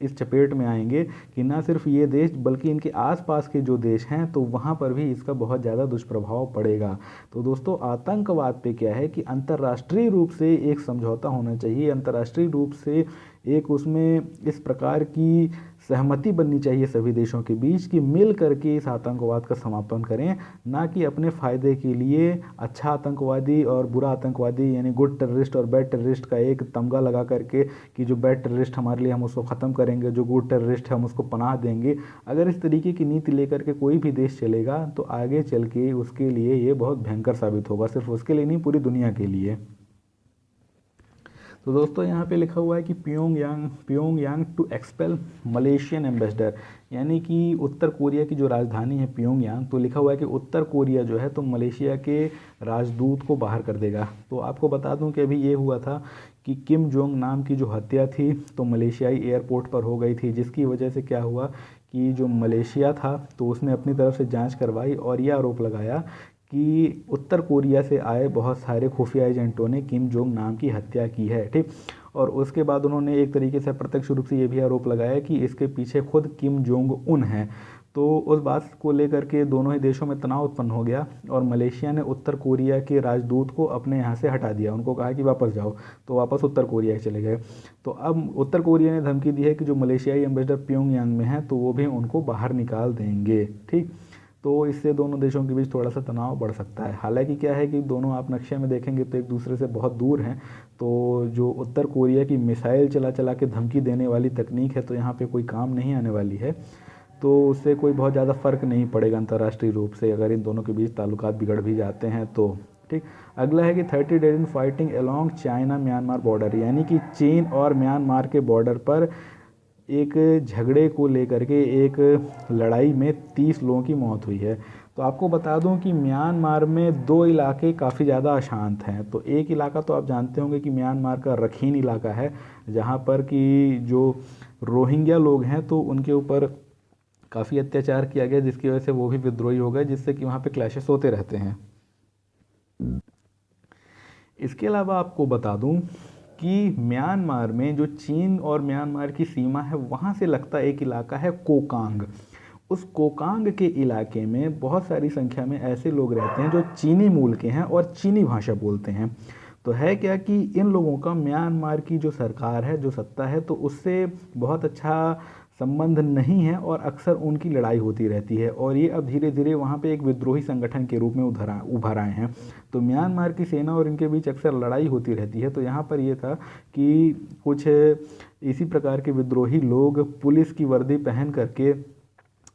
इस चपेट में आएंगे कि ना सिर्फ ये देश बल्कि इनके आसपास के जो देश हैं तो वहाँ पर भी इसका बहुत ज़्यादा दुष्प्रभाव पड़ेगा। तो दोस्तों आतंकवाद पे क्या है कि अंतर्राष्ट्रीय रूप से एक समझौता होना चाहिए, अंतर्राष्ट्रीय रूप से एक उसमें इस प्रकार की सहमति बननी चाहिए सभी देशों के बीच कि मिल करके इस आतंकवाद का समापन करें, ना कि अपने फ़ायदे के लिए अच्छा आतंकवादी और बुरा आतंकवादी यानी गुड टेररिस्ट और बैड टेररिस्ट का एक तमगा लगा करके कि जो बैड टेररिस्ट हमारे लिए हम उसको ख़त्म करेंगे, जो गुड टेररिस्ट है हम उसको पनाह देंगे। अगर इस तरीके की नीति लेकर के कोई भी देश चलेगा तो आगे चल के उसके लिए ये बहुत भयंकर साबित होगा, सिर्फ उसके लिए नहीं पूरी दुनिया के लिए। तो दोस्तों यहाँ पे लिखा हुआ है कि Pyongyang to expel Malaysian ambassador, यानी कि उत्तर कोरिया की जो राजधानी है प्योंगयांग, तो लिखा हुआ है कि उत्तर कोरिया जो है तो मलेशिया के राजदूत को बाहर कर देगा। तो आपको बता दूं कि अभी ये हुआ था कि किम जोंग नाम की जो हत्या थी तो मलेशियाई एयरपोर्ट पर हो गई थी, जिसकी वजह से क्या हुआ कि जो मलेशिया था तो उसने अपनी तरफ से जांच करवाई और यह आरोप लगाया कि उत्तर कोरिया से आए बहुत सारे खुफिया एजेंटों ने किम जोंग नाम की हत्या की है, ठीक। और उसके बाद उन्होंने एक तरीके से प्रत्यक्ष रूप से ये भी आरोप लगाया कि इसके पीछे खुद किम जोंग उन हैं। तो उस बात को लेकर के दोनों ही देशों में तनाव उत्पन्न हो गया और मलेशिया ने उत्तर कोरिया के राजदूत को अपने यहाँ से हटा दिया, उनको कहा कि वापस जाओ, तो वापस उत्तर कोरिया चले गए। तो अब उत्तर कोरिया ने धमकी दी है कि जो मलेशियाई एम्बेसडर प्योंगयांग में है तो वो भी उनको बाहर निकाल देंगे, ठीक। तो इससे दोनों देशों के बीच थोड़ा सा तनाव बढ़ सकता है। हालांकि क्या है कि दोनों आप नक्शे में देखेंगे तो एक दूसरे से बहुत दूर हैं, तो जो उत्तर कोरिया की मिसाइल चला चला के धमकी देने वाली तकनीक है तो यहाँ पे कोई काम नहीं आने वाली है, तो उससे कोई बहुत ज़्यादा फ़र्क नहीं पड़ेगा अंतर्राष्ट्रीय रूप से अगर इन दोनों के बीच ताल्लुकात बिगड़ भी जाते हैं तो, ठीक। अगला है कि 30 days in fighting along China Myanmar border, यानी कि चीन और म्यांमार के बॉर्डर पर एक झगड़े को लेकर के एक लड़ाई में 30 लोगों की मौत हुई है। तो आपको बता दूं कि म्यांमार में दो इलाके काफ़ी ज़्यादा अशांत हैं। तो एक इलाका तो आप जानते होंगे कि म्यांमार का रखीन इलाका है, जहां पर कि जो रोहिंग्या लोग हैं तो उनके ऊपर काफ़ी अत्याचार किया गया, जिसकी वजह से वो भी विद्रोही हो गए, जिससे कि वहाँ पे क्लैशेस होते रहते हैं। इसके अलावा आपको बता दूं कि म्यांमार में जो चीन और म्यांमार की सीमा है वहाँ से लगता एक इलाका है कोकांग। उस कोकांग के इलाके में बहुत सारी संख्या में ऐसे लोग रहते हैं जो चीनी मूल के हैं और चीनी भाषा बोलते हैं। तो है क्या कि इन लोगों का म्यांमार की जो सरकार है, जो सत्ता है, तो उससे बहुत अच्छा संबंध नहीं है और अक्सर उनकी लड़ाई होती रहती है और ये अब धीरे धीरे वहाँ पे एक विद्रोही संगठन के रूप में उभर आए हैं। तो म्यांमार की सेना और इनके बीच अक्सर लड़ाई होती रहती है। तो यहाँ पर ये था कि कुछ इसी प्रकार के विद्रोही लोग पुलिस की वर्दी पहन करके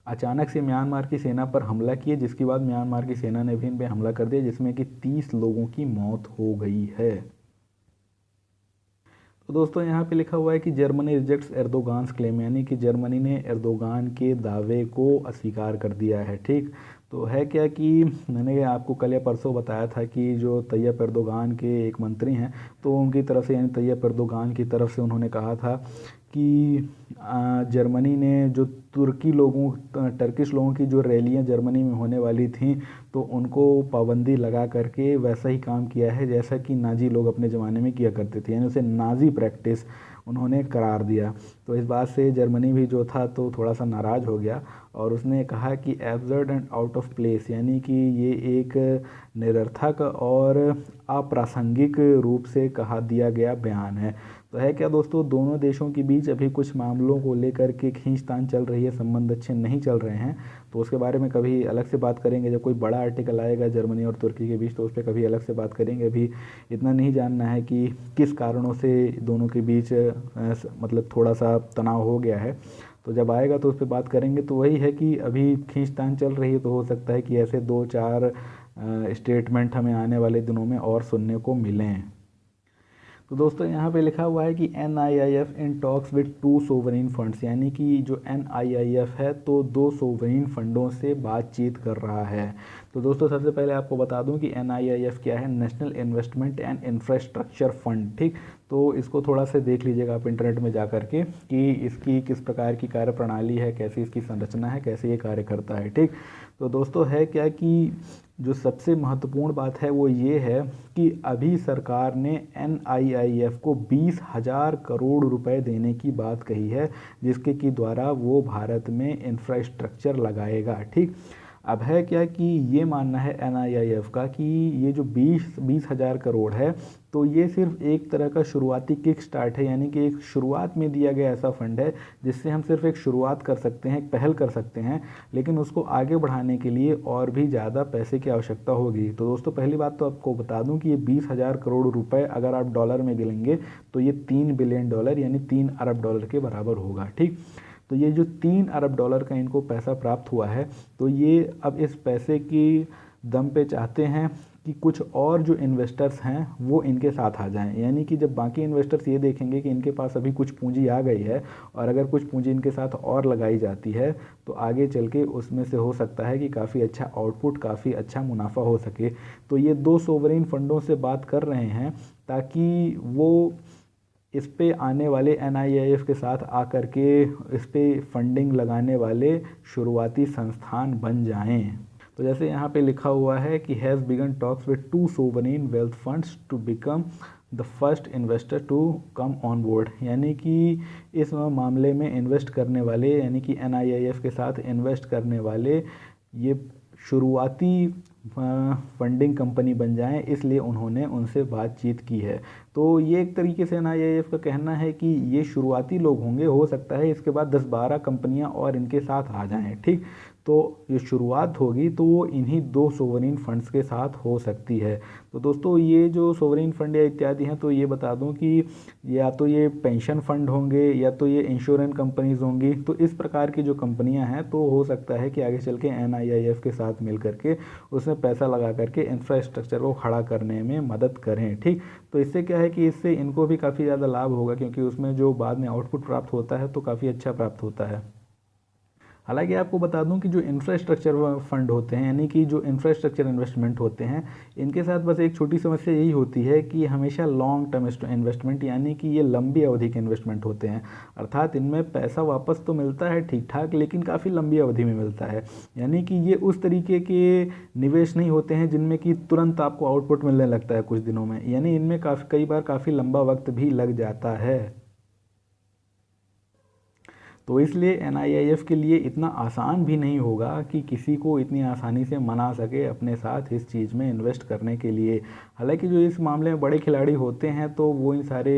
अचानक से म्यांमार की सेना पर हमला किए, जिसके बाद म्यांमार की सेना ने भी इन पर हमला कर दिया, जिसमें कि 30 लोगों की मौत हो गई है। तो दोस्तों यहाँ पे लिखा हुआ है कि जर्मनी रिजेक्ट्स एर्दोगान्स क्लेम, यानी कि जर्मनी ने एर्दोगान के दावे को अस्वीकार कर दिया है, ठीक। तो है क्या कि मैंने आपको कल या परसों बताया था कि जो तैयब एर्दोगान के एक मंत्री हैं तो उनकी तरफ से यानी तैयब एर्दोगान की तरफ से उन्होंने कहा था कि जर्मनी ने जो टर्किश लोगों की जो रैलियां जर्मनी में होने वाली थी तो उनको पाबंदी लगा करके वैसा ही काम किया है जैसा कि नाजी लोग अपने ज़माने में किया करते थे, यानी उसे नाजी प्रैक्टिस उन्होंने करार दिया। तो इस बात से जर्मनी भी जो था तो थोड़ा सा नाराज़ हो गया और उसने कहा कि absurd and out of place, यानी कि ये एक निरर्थक और अप्रासंगिक रूप से कहा दिया गया बयान है। तो है क्या दोस्तों, दोनों देशों के बीच अभी कुछ मामलों को लेकर के खींचतान चल रही है, संबंध अच्छे नहीं चल रहे हैं। तो उसके बारे में कभी अलग से बात करेंगे, जब कोई बड़ा आर्टिकल आएगा जर्मनी और तुर्की के बीच तो उस पर कभी अलग से बात करेंगे। अभी इतना नहीं जानना है कि किस कारणों से दोनों के बीच मतलब थोड़ा सा तनाव हो गया है, तो जब आएगा तो उस पर बात करेंगे। तो वही है कि अभी खींचतान चल रही है, तो हो सकता है कि ऐसे 2-4 स्टेटमेंट हमें आने वाले दिनों में और सुनने को मिलें। तो दोस्तों यहाँ पे लिखा हुआ है कि NIIF in talks with 2 sovereign funds, यानी कि जो NIIF है तो 2 सोवरेन फंडों से बातचीत कर रहा है। तो दोस्तों सबसे पहले आपको बता दूं कि NIIF क्या है, national investment and infrastructure fund, ठीक। तो इसको थोड़ा सा देख लीजिएगा आप इंटरनेट में जा करके कि इसकी किस प्रकार की कार्यप्रणाली है, कैसी इसकी संरचना है, कैसे ये कार्य करता है, ठीक। तो दोस्तों है क्या कि जो सबसे महत्वपूर्ण बात है वो ये है कि अभी सरकार ने NIIF को 20,000 करोड़ रुपए देने की बात कही है, जिसके की द्वारा वो भारत में इंफ्रास्ट्रक्चर लगाएगा, ठीक। अब है क्या कि ये मानना है NIIF का कि ये जो 20,000 करोड़ है तो ये सिर्फ एक तरह का शुरुआती किक स्टार्ट है, यानी कि एक शुरुआत में दिया गया ऐसा फंड है जिससे हम सिर्फ एक शुरुआत कर सकते हैं, एक पहल कर सकते हैं, लेकिन उसको आगे बढ़ाने के लिए और भी ज़्यादा पैसे की आवश्यकता होगी। तो दोस्तों पहली बात तो आपको बता दूं कि ये 20,000 करोड़ रुपए अगर आप डॉलर में गिनेंगे तो ये $3 बिलियन यानी 3 अरब के बराबर होगा। ठीक, तो ये जो $3 अरब का इनको पैसा प्राप्त हुआ है, तो ये अब इस पैसे की दम पे चाहते हैं कि कुछ और जो इन्वेस्टर्स हैं वो इनके साथ आ जाएं, यानी कि जब बाकी इन्वेस्टर्स ये देखेंगे कि इनके पास अभी कुछ पूंजी आ गई है और अगर कुछ पूंजी इनके साथ और लगाई जाती है तो आगे चल के उसमें से हो सकता है कि काफ़ी अच्छा आउटपुट, काफ़ी अच्छा मुनाफा हो सके। तो ये दो सोवरेन फंडों से बात कर रहे हैं ताकि वो इस पे आने वाले NIIF के साथ आकर के इस पे फंडिंग लगाने वाले शुरुआती संस्थान बन जाएं। तो जैसे यहाँ पे लिखा हुआ है कि has begun talks with 2 sovereign wealth funds to become the first investor to come on board, यानी कि इस मामले में इन्वेस्ट करने वाले, यानी कि NIIF के साथ इन्वेस्ट करने वाले ये शुरुआती फंडिंग कंपनी बन जाएं, इसलिए उन्होंने उनसे बातचीत की है। तो ये एक तरीके से NIIF का कहना है कि ये शुरुआती लोग होंगे, हो सकता है इसके बाद 10-12 कंपनियां और इनके साथ आ जाएं। ठीक, तो ये शुरुआत होगी तो वो इन्हीं 2 सोवरेन फंड्स के साथ हो सकती है। तो दोस्तों ये जो सोवरेन फंड या इत्यादि हैं, तो ये बता दूं कि या तो ये पेंशन फंड होंगे या तो ये इंश्योरेंस कंपनीज होंगी। तो इस प्रकार की जो कंपनियां हैं तो हो सकता है कि आगे चल के NIIF के साथ मिल करके उसमें पैसा लगा करके इंफ्रास्ट्रक्चर को खड़ा करने में मदद करें। ठीक, तो इससे क्या है कि इससे इनको भी काफ़ी ज़्यादा लाभ होगा, क्योंकि उसमें जो बाद में आउटपुट प्राप्त होता है तो काफ़ी अच्छा प्राप्त होता है। हालांकि आपको बता दूं कि जो इंफ्रास्ट्रक्चर फंड होते हैं, यानी कि जो इंफ्रास्ट्रक्चर इन्वेस्टमेंट होते हैं, इनके साथ बस एक छोटी समस्या यही होती है कि हमेशा लॉन्ग टर्म इन्वेस्टमेंट, यानी कि ये लंबी अवधि के इन्वेस्टमेंट होते हैं। अर्थात इनमें पैसा वापस तो मिलता है ठीक ठाक, लेकिन काफ़ी लंबी अवधि में मिलता है। यानी कि ये उस तरीके के निवेश नहीं होते हैं जिनमें कि तुरंत आपको आउटपुट मिलने लगता है कुछ दिनों में, यानी इनमें कई बार काफ़ी लंबा वक्त भी लग जाता है। तो इसलिए NIIF के लिए इतना आसान भी नहीं होगा कि किसी को इतनी आसानी से मना सके अपने साथ इस चीज़ में इन्वेस्ट करने के लिए। हालांकि जो इस मामले में बड़े खिलाड़ी होते हैं तो वो इन सारे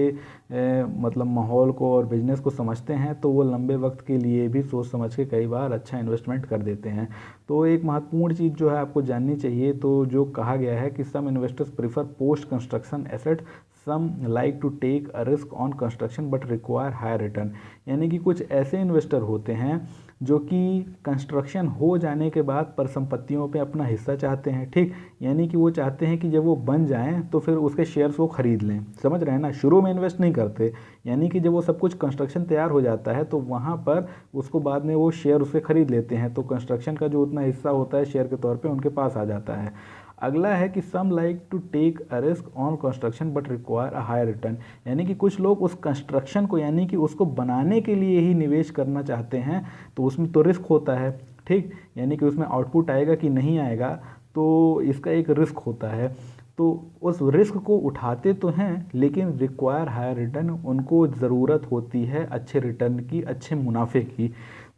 मतलब माहौल को और बिजनेस को समझते हैं, तो वो लंबे वक्त के लिए भी सोच समझ के कई बार अच्छा इन्वेस्टमेंट कर देते हैं। तो एक महत्वपूर्ण चीज़ जो है आपको जाननी चाहिए, तो जो कहा गया है कि some investors prefer post construction asset, some like to take a risk on construction but require higher return, यानी कि कुछ ऐसे इन्वेस्टर होते हैं जो कि कंस्ट्रक्शन हो जाने के बाद परिसंपत्तियों पे अपना हिस्सा चाहते हैं। ठीक, यानी कि वो चाहते हैं कि जब वो बन जाएं तो फिर उसके शेयर्स वो खरीद लें। समझ रहे हैं ना, शुरू में इन्वेस्ट नहीं करते, यानी कि जब वो सब कुछ कंस्ट्रक्शन तैयार हो जाता है तो वहाँ पर उसको बाद में वो शेयर उसके खरीद लेते हैं, तो कंस्ट्रक्शन का जो उतना हिस्सा होता है शेयर के तौर पर उनके पास आ जाता है। अगला है कि some like to take a risk on construction but require a higher return, यानी कि कुछ लोग उस कंस्ट्रक्शन को, यानी कि उसको बनाने के लिए ही निवेश करना चाहते हैं, तो उसमें तो रिस्क होता है। ठीक, यानी कि उसमें आउटपुट आएगा कि नहीं आएगा, तो इसका एक रिस्क होता है। तो उस रिस्क को उठाते तो हैं लेकिन रिक्वायर हायर रिटर्न, उनको ज़रूरत होती है अच्छे रिटर्न की, अच्छे मुनाफे की।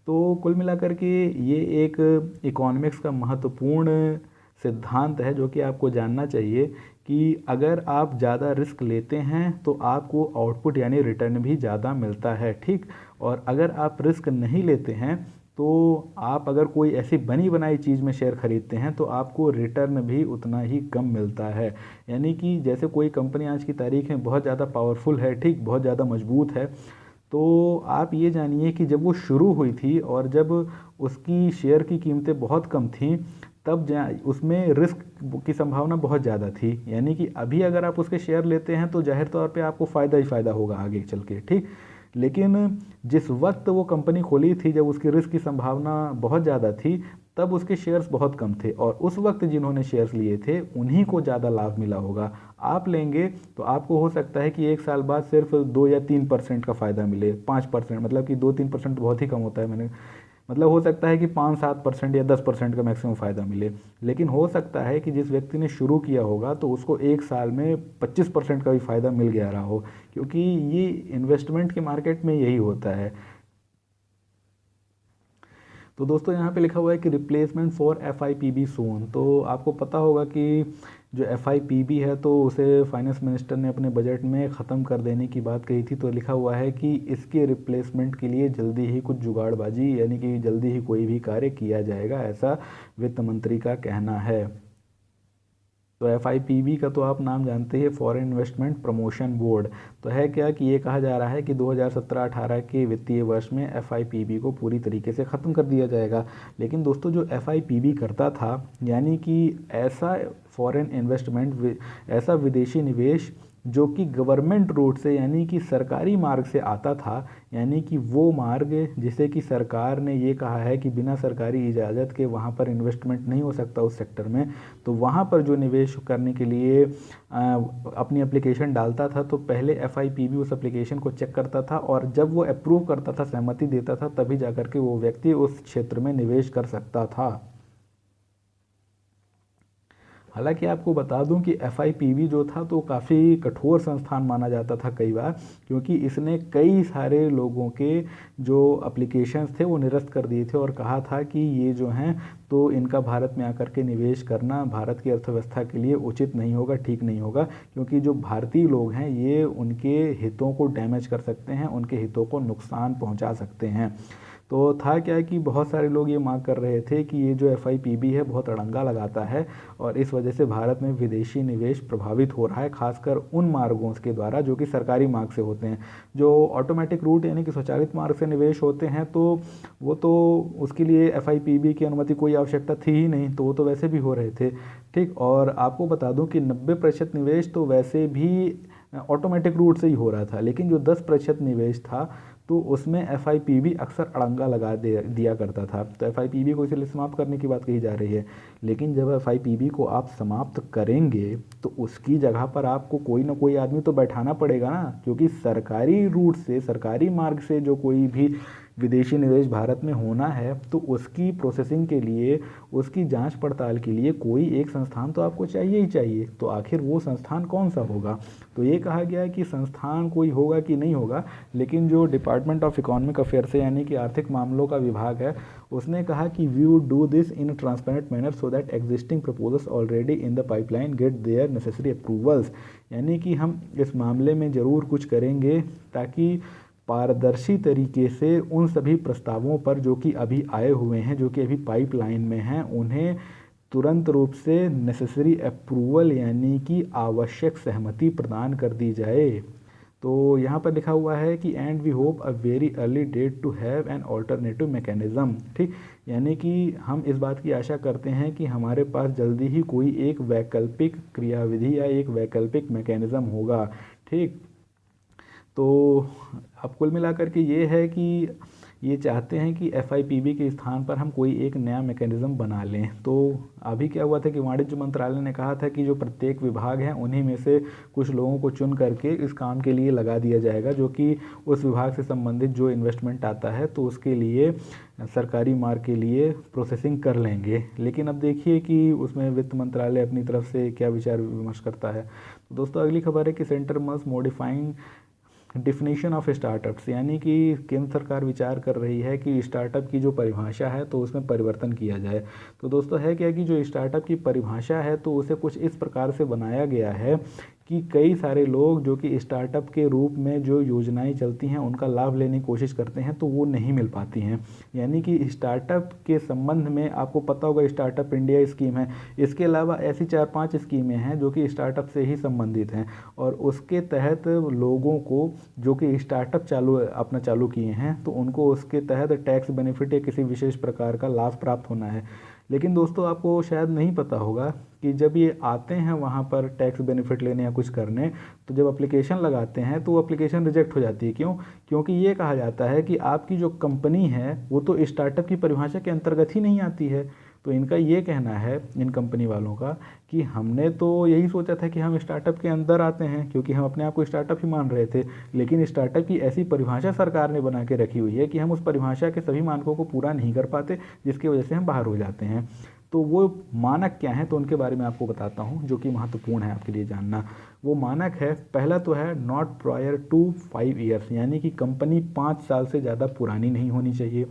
तो कुल मिलाकर के ये एक इकोनॉमिक्स का महत्वपूर्ण सिद्धांत है जो कि आपको जानना चाहिए कि अगर आप ज़्यादा रिस्क लेते हैं तो आपको आउटपुट यानी रिटर्न भी ज़्यादा मिलता है। ठीक, और अगर आप रिस्क नहीं लेते हैं तो आप अगर कोई ऐसी बनी बनाई चीज़ में शेयर खरीदते हैं तो आपको रिटर्न भी उतना ही कम मिलता है। यानी कि जैसे कोई कंपनी आज की तारीख में बहुत ज़्यादा पावरफुल है, ठीक, बहुत ज़्यादा मजबूत है, तो आप ये जानिए कि जब वो शुरू हुई थी और जब उसकी शेयर की कीमतें बहुत कम थीं, तब उसमें रिस्क की संभावना बहुत ज़्यादा थी। यानी कि अभी अगर आप उसके शेयर लेते हैं तो जाहिर तौर पे आपको फ़ायदा ही फ़ायदा होगा आगे चल के। ठीक, लेकिन जिस वक्त वो कंपनी खोली थी, जब उसकी रिस्क की संभावना बहुत ज़्यादा थी, तब उसके शेयर्स बहुत कम थे और उस वक्त जिन्होंने शेयर्स लिए थे उन्हीं को ज़्यादा लाभ मिला होगा। आप लेंगे तो आपको हो सकता है कि 1 साल बाद सिर्फ 2 या 3% का फ़ायदा मिले, 5%, मतलब कि 2-3% बहुत ही कम होता है। मैंने मतलब हो सकता है कि 5-7% या 10% का मैक्सिमम फ़ायदा मिले, लेकिन हो सकता है कि जिस व्यक्ति ने शुरू किया होगा तो उसको 1 साल में 25% का भी फ़ायदा मिल गया रहा हो, क्योंकि ये इन्वेस्टमेंट के मार्केट में यही होता है। तो दोस्तों यहाँ पे लिखा हुआ है कि रिप्लेसमेंट फॉर FIPB सोन। तो आपको पता होगा कि जो FIPB है तो उसे फाइनेंस मिनिस्टर ने अपने बजट में ख़त्म कर देने की बात कही थी। तो लिखा हुआ है कि इसके रिप्लेसमेंट के लिए जल्दी ही कुछ जुगाड़बाजी यानी कि जल्दी ही कोई भी कार्य किया जाएगा, ऐसा वित्त मंत्री का कहना है। तो FIPB का तो आप नाम जानते हैं, फॉरेन इन्वेस्टमेंट प्रमोशन बोर्ड। तो है क्या कि ये कहा जा रहा है कि 2017-18 के वित्तीय वर्ष में FIPB को पूरी तरीके से ख़त्म कर दिया जाएगा। लेकिन दोस्तों जो FIPB करता था यानी कि ऐसा फॉरेन इन्वेस्टमेंट, ऐसा विदेशी निवेश जो कि गवर्नमेंट रूट से यानी कि सरकारी मार्ग से आता था, यानी कि वो मार्ग जिसे कि सरकार ने ये कहा है कि बिना सरकारी इजाज़त के वहाँ पर इन्वेस्टमेंट नहीं हो सकता उस सेक्टर में, तो वहाँ पर जो निवेश करने के लिए अपनी एप्लीकेशन डालता था तो पहले FIPB उस एप्लीकेशन को चेक करता था और जब वो अप्रूव करता था, सहमति देता था, तभी जाकर के वो व्यक्ति उस क्षेत्र में निवेश कर सकता था। हालांकि आपको बता दूं कि FIPB जो था तो काफ़ी कठोर संस्थान माना जाता था कई बार, क्योंकि इसने कई सारे लोगों के जो एप्लीकेशंस थे वो निरस्त कर दिए थे और कहा था कि ये जो हैं तो इनका भारत में आकर के निवेश करना भारत की अर्थव्यवस्था के लिए उचित नहीं होगा, ठीक नहीं होगा, क्योंकि जो भारतीय लोग हैं ये उनके हितों को डैमेज कर सकते हैं, उनके हितों को नुकसान पहुँचा सकते हैं। तो था क्या कि बहुत सारे लोग ये मांग कर रहे थे कि ये जो FIPB है बहुत अड़ंगा लगाता है और इस वजह से भारत में विदेशी निवेश प्रभावित हो रहा है, खासकर उन मार्गों के द्वारा जो कि सरकारी मार्ग से होते हैं। जो ऑटोमेटिक रूट यानी कि स्वचालित मार्ग से निवेश होते हैं तो वो तो उसके लिए FIPB की अनुमति कोई आवश्यकता थी ही नहीं, तो वो तो वैसे भी हो रहे थे। ठीक, और आपको बता दूं कि 90% निवेश तो वैसे भी ऑटोमेटिक रूट से ही हो रहा था, लेकिन जो 10% निवेश था तो उसमें FIPB अक्सर अड़ंगा लगा दिया करता था। तो FIPB को इसलिए समाप्त करने की बात कही जा रही है। लेकिन जब FIPB को आप समाप्त करेंगे तो उसकी जगह पर आपको कोई ना कोई आदमी तो बैठाना पड़ेगा ना, क्योंकि सरकारी रूट से, सरकारी मार्ग से जो कोई भी विदेशी निवेश भारत में होना है तो उसकी प्रोसेसिंग के लिए, उसकी जांच पड़ताल के लिए कोई एक संस्थान तो आपको चाहिए ही चाहिए। तो आखिर वो संस्थान कौन सा होगा? तो ये कहा गया है कि संस्थान कोई होगा कि नहीं होगा, लेकिन जो डिपार्टमेंट ऑफ इकोनॉमिक अफेयर्स है यानी कि आर्थिक मामलों का विभाग है, उसने कहा कि we would do this in a transparent manner so that existing proposals already in the pipeline get their necessary approvals. यानी कि हम इस मामले में ज़रूर कुछ करेंगे ताकि पारदर्शी तरीके से उन सभी प्रस्तावों पर जो कि अभी आए हुए हैं, जो कि अभी पाइपलाइन में हैं, उन्हें तुरंत रूप से नेसेसरी अप्रूवल यानी कि आवश्यक सहमति प्रदान कर दी जाए। तो यहाँ पर लिखा हुआ है कि and we hope a very early date to have an alternative mechanism. ठीक, यानी कि हम इस बात की आशा करते हैं कि हमारे पास जल्दी ही कोई एक वैकल्पिक क्रियाविधि या एक वैकल्पिक मैकेनिज्म होगा। ठीक, तो अब कुल मिलाकर के ये है कि ये चाहते हैं कि FIPB के स्थान पर हम कोई एक नया मैकेनिज़्म बना लें। तो अभी क्या हुआ था कि वाणिज्य मंत्रालय ने कहा था कि जो प्रत्येक विभाग हैं उन्हीं में से कुछ लोगों को चुन करके इस काम के लिए लगा दिया जाएगा, जो कि उस विभाग से संबंधित जो इन्वेस्टमेंट आता है तो उसके लिए सरकारी मार्ग के लिए प्रोसेसिंग कर लेंगे। लेकिन अब देखिए कि उसमें वित्त मंत्रालय अपनी तरफ से क्या विचार विमर्श करता है। तो दोस्तों अगली खबर है कि centre must modifying definition of startups, यानी कि केंद्र सरकार विचार कर रही है कि स्टार्टअप की जो परिभाषा है तो उसमें परिवर्तन किया जाए। तो दोस्तों है क्या कि जो स्टार्टअप की परिभाषा है तो उसे कुछ इस प्रकार से बनाया गया है कि कई सारे लोग जो कि स्टार्टअप के रूप में जो योजनाएं चलती हैं उनका लाभ लेने की कोशिश करते हैं तो वो नहीं मिल पाती हैं। यानी कि स्टार्टअप के संबंध में आपको पता होगा स्टार्टअप इंडिया स्कीम है, इसके अलावा ऐसी 4-5 स्कीमें हैं जो कि स्टार्टअप से ही संबंधित हैं और उसके तहत लोगों को जो कि स्टार्टअप अपना चालू किए हैं तो उनको उसके तहत टैक्स बेनिफिट या किसी विशेष प्रकार का लाभ प्राप्त होना है। लेकिन दोस्तों आपको शायद नहीं पता होगा कि जब ये आते हैं वहाँ पर टैक्स बेनिफिट लेने या कुछ करने, तो जब एप्लीकेशन लगाते हैं तो वो एप्लीकेशन रिजेक्ट हो जाती है। क्यों? क्योंकि ये कहा जाता है कि आपकी जो कंपनी है वो तो स्टार्टअप की परिभाषा के अंतर्गत ही नहीं आती है। तो इनका ये कहना है, इन कंपनी वालों का, कि हमने तो यही सोचा था कि हम स्टार्टअप के अंदर आते हैं क्योंकि हम अपने आप को स्टार्टअप ही मान रहे थे, लेकिन स्टार्टअप की ऐसी परिभाषा सरकार ने बना के रखी हुई है कि हम उस परिभाषा के सभी मानकों को पूरा नहीं कर पाते, जिसकी वजह से हम बाहर हो जाते हैं। तो वो मानक क्या हैं तो उनके बारे में आपको बताता हूँ, जो कि महत्वपूर्ण है आपके लिए जानना। वो मानक है, पहला तो है नॉट प्रायर टू 5 ईयर्स, यानी कि कंपनी 5 साल से ज़्यादा पुरानी नहीं होनी चाहिए।